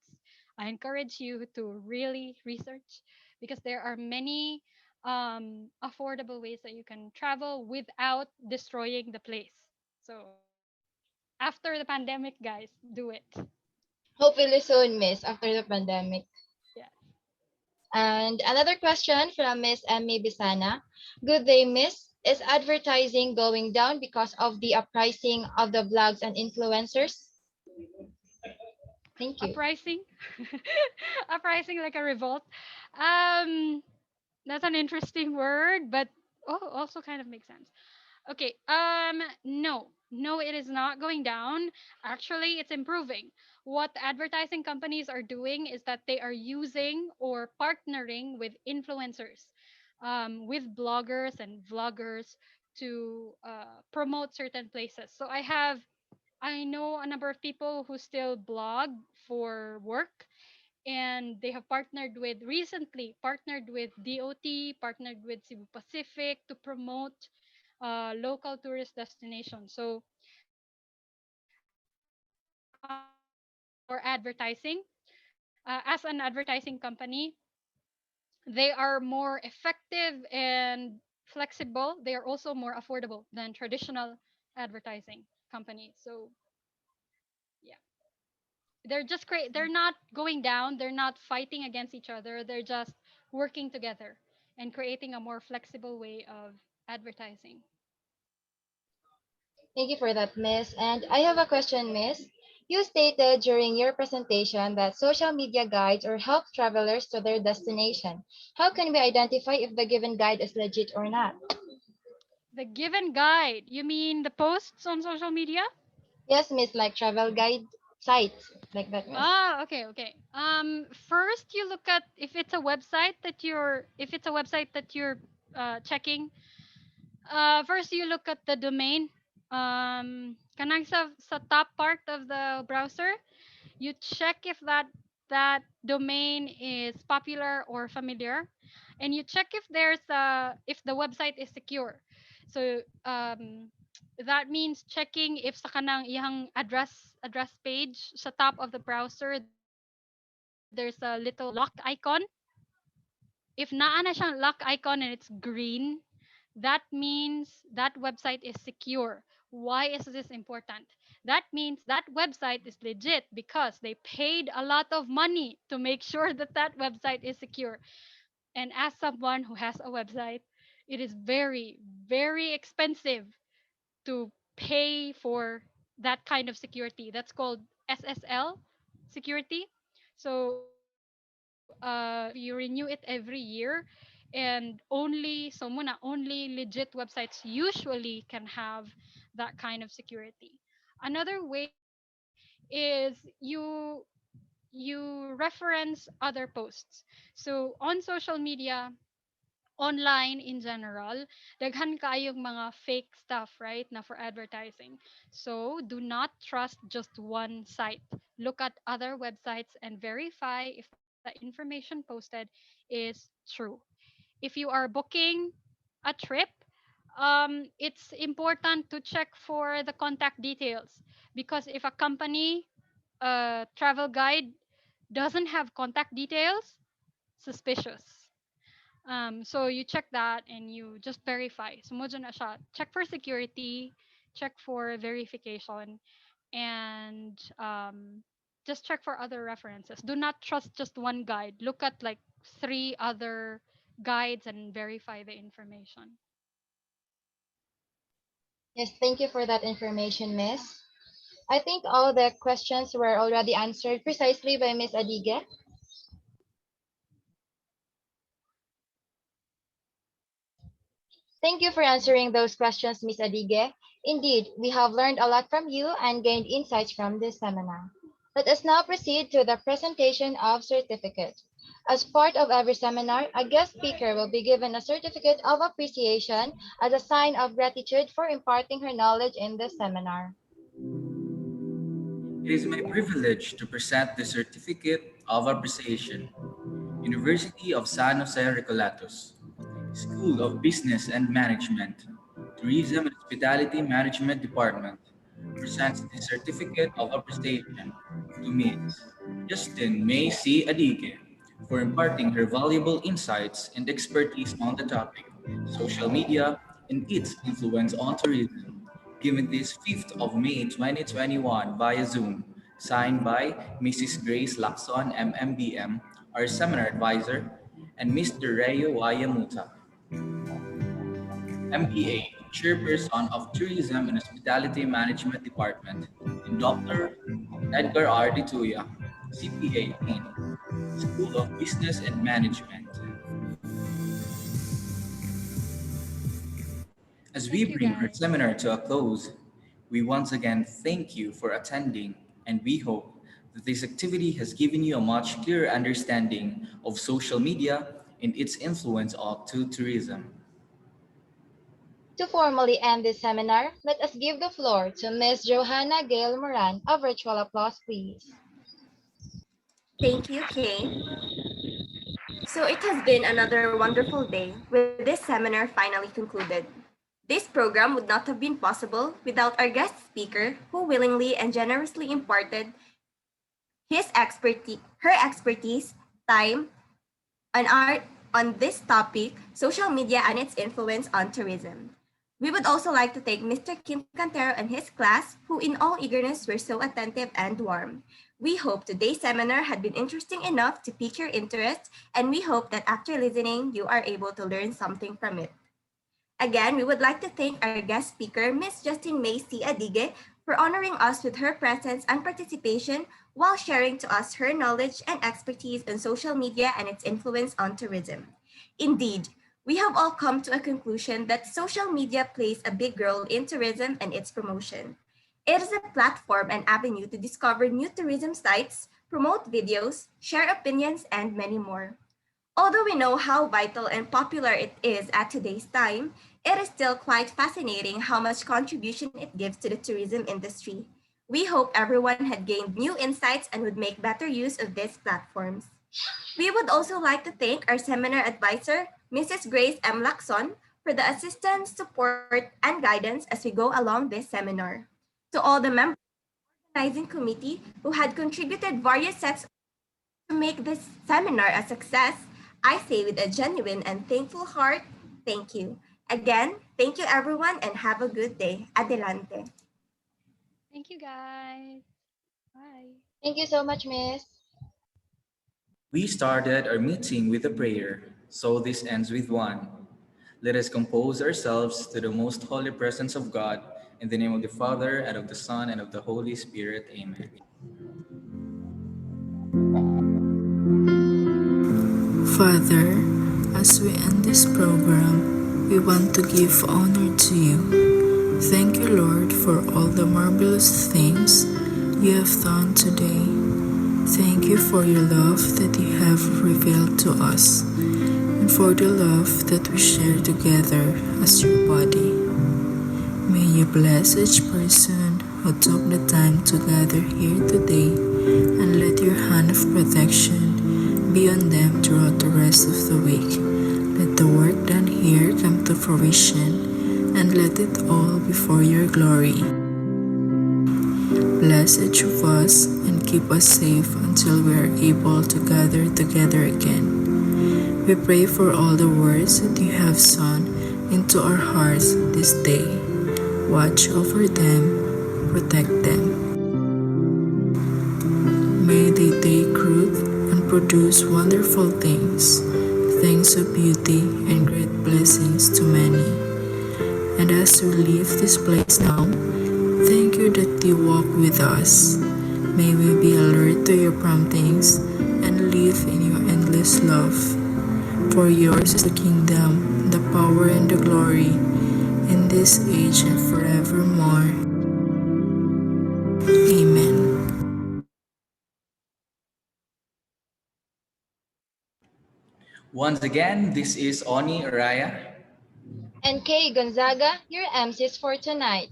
I encourage you to really research, because there are many affordable ways that you can travel without destroying the place. So after the pandemic, guys, do it. Hopefully soon, Miss, after the pandemic. Yeah. And another question from Miss Emmy Bisana. Good day, Miss. Is advertising going down because of the uprising of the blogs and influencers? Thank you. Uprising, uprising like a revolt. Um, that's an interesting word, but also kind of makes sense. Okay. No, it is not going down. Actually, it's improving. What advertising companies are doing is that they are using or partnering with influencers, with bloggers and vloggers to promote certain places. So I know a number of people who still blog for work, and they have partnered with DOT, partnered with Cebu Pacific to promote local tourist destinations. So for advertising, as an advertising company, they are more effective and flexible. They are also more affordable than traditional advertising companies. So yeah, they're not going down, they're not fighting against each other, they're just working together and creating a more flexible way of advertising. Thank you for that, Miss. And I have a question, Miss. You stated during your presentation that social media guides or help travelers to their destination. How can we identify if the given guide is legit or not? The given guide, you mean the posts on social media? Yes, Miss, like travel guide sites, like that, Miss. Okay. First you look at if it's a website that you're checking. First you look at the domain. Kanang sa top part of the browser, you check if that domain is popular or familiar, and you check if the website is secure. So that means checking if sa kanang iyang address page sa top of the browser, there's a little lock icon. If naa na siyang lock icon and it's green, that means that website is secure. Why is this important? that means that website is legit because they paid a lot of money to make sure that that website is secure. And as someone who has a website, it is very, very expensive to pay for that kind of security. That's called SSL security. So you renew it every year, and only legit websites usually can have that kind of security. Another way is you reference other posts. So on social media, online in general, daghan kayong mga fake stuff, right, na for advertising. So, do not trust just one site. Look at other websites and verify if the information posted is true. If you are booking a trip, it's important to check for the contact details, because if a company travel guide doesn't have contact details, suspicious. So you check that and you just verify. Sumunod na siya. Check for security, check for verification, and just check for other references. Do not trust just one guide. Look at like three other guides and verify the information. Yes, thank you for that information, Miss. I think all the questions were already answered precisely by Miss Adige. Thank you for answering those questions, Miss Adige. Indeed, we have learned a lot from you and gained insights from this seminar. Let us now proceed to the presentation of certificate. As part of every seminar, a guest speaker will be given a certificate of appreciation as a sign of gratitude for imparting her knowledge in this seminar. It is my privilege to present the Certificate of Appreciation. University of San Jose Recolatos, School of Business and Management, Tourism and Hospitality Management Department, presents the Certificate of Appreciation to Ms. Justin May C. Adige for imparting her valuable insights and expertise on the topic, social media and its influence on tourism, given this 5th of May 2021 via Zoom, signed by Mrs. Grace Lacson, MMBM, our seminar advisor, and Mr. Rayo Wayamuta, MBA, Chairperson of Tourism and Hospitality Management Department, and Dr. Edgar R. Dituya, CPA, Dean, School of Business and Management. As we bring our seminar to a close, we once again thank you for attending, and we hope that this activity has given you a much clearer understanding of social media and its influence on tourism. To formally end this seminar, let us give the floor to Ms. Johanna Gail Moran. A virtual applause, please. Thank you, Kay. So it has been another wonderful day with this seminar finally concluded. This program would not have been possible without our guest speaker who willingly and generously imparted her expertise, time, on this topic, social media and its influence on tourism. We would also like to thank Mr. Kim Cantero and his class, who in all eagerness were so attentive and warm. We hope today's seminar had been interesting enough to pique your interest, and we hope that after listening, you are able to learn something from it. Again, we would like to thank our guest speaker, Ms. Justin May C. Adige, for honoring us with her presence and participation while sharing to us her knowledge and expertise on social media and its influence on tourism. Indeed, we have all come to a conclusion that social media plays a big role in tourism and its promotion. It is a platform and avenue to discover new tourism sites, promote videos, share opinions, and many more. Although we know how vital and popular it is at today's time, it is still quite fascinating how much contribution it gives to the tourism industry. We hope everyone had gained new insights and would make better use of these platforms. We would also like to thank our seminar advisor, Mrs. Grace M. Lacson, for the assistance, support, and guidance as we go along this seminar. To all the members of the organizing committee who had contributed various sets to make this seminar a success, I say with a genuine and thankful heart, thank you. Again, thank you everyone and have a good day. Adelante. Thank you, guys. Bye. Thank you so much, Miss. We started our meeting with a prayer, so this ends with one. Let us compose ourselves to the most holy presence of God, in the name of the Father, and of the Son, and of the Holy Spirit. Amen. Father, as we end this program, we want to give honor to you. Thank you, Lord, for all the marvelous things you have done today. Thank you for your love that you have revealed to us, and for the love that we share together as your body. May you bless each person who took the time to gather here today, and let your hand of protection be on them throughout the rest of the week. Let the work done here come to fruition, and let it all be for your glory. Bless each of us and keep us safe until we are able to gather together again. We pray for all the words that you have sown into our hearts this day. Watch over them, protect them. May they take root and produce wonderful things, things of beauty and great blessings to many. And as we leave this place now, thank you that you walk with us. May we be alert to your promptings and live in your endless love. For yours is the kingdom, the power, and the glory, in this age and forevermore. Amen. Once again, this is Oni Araya. And Kay Gonzaga, your MCs for tonight.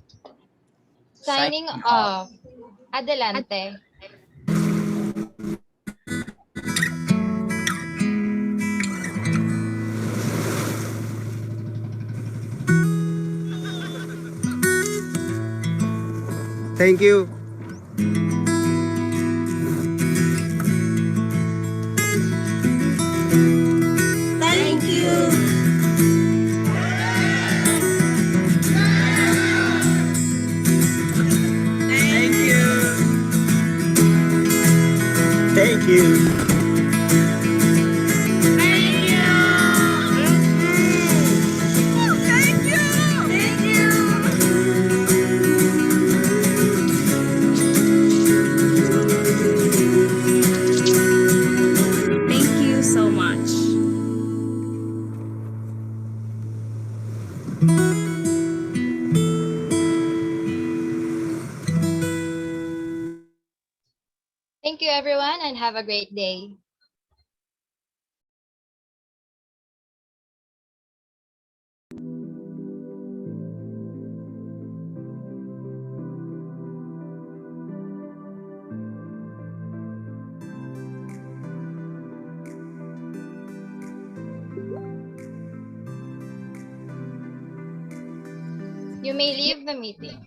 Signing Signing off. Adelante. Thank you. Thank you. Thank you. Thank you. Thank you so much. Thank you, everyone, and have a great day. You may leave the meeting.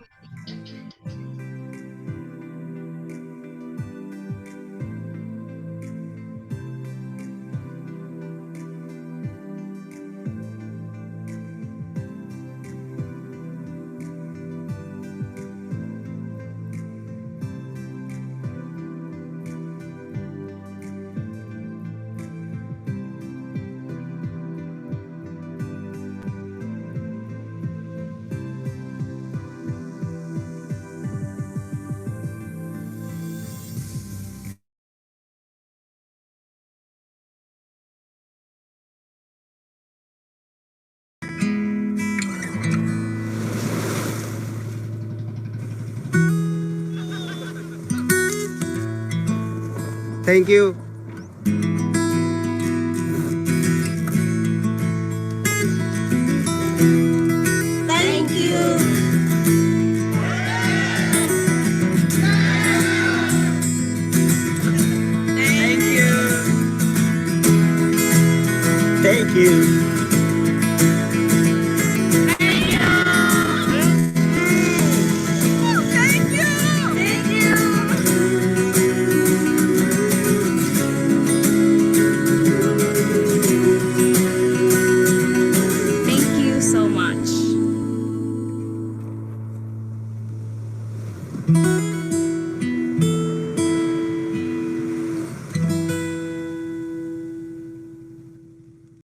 Thank you.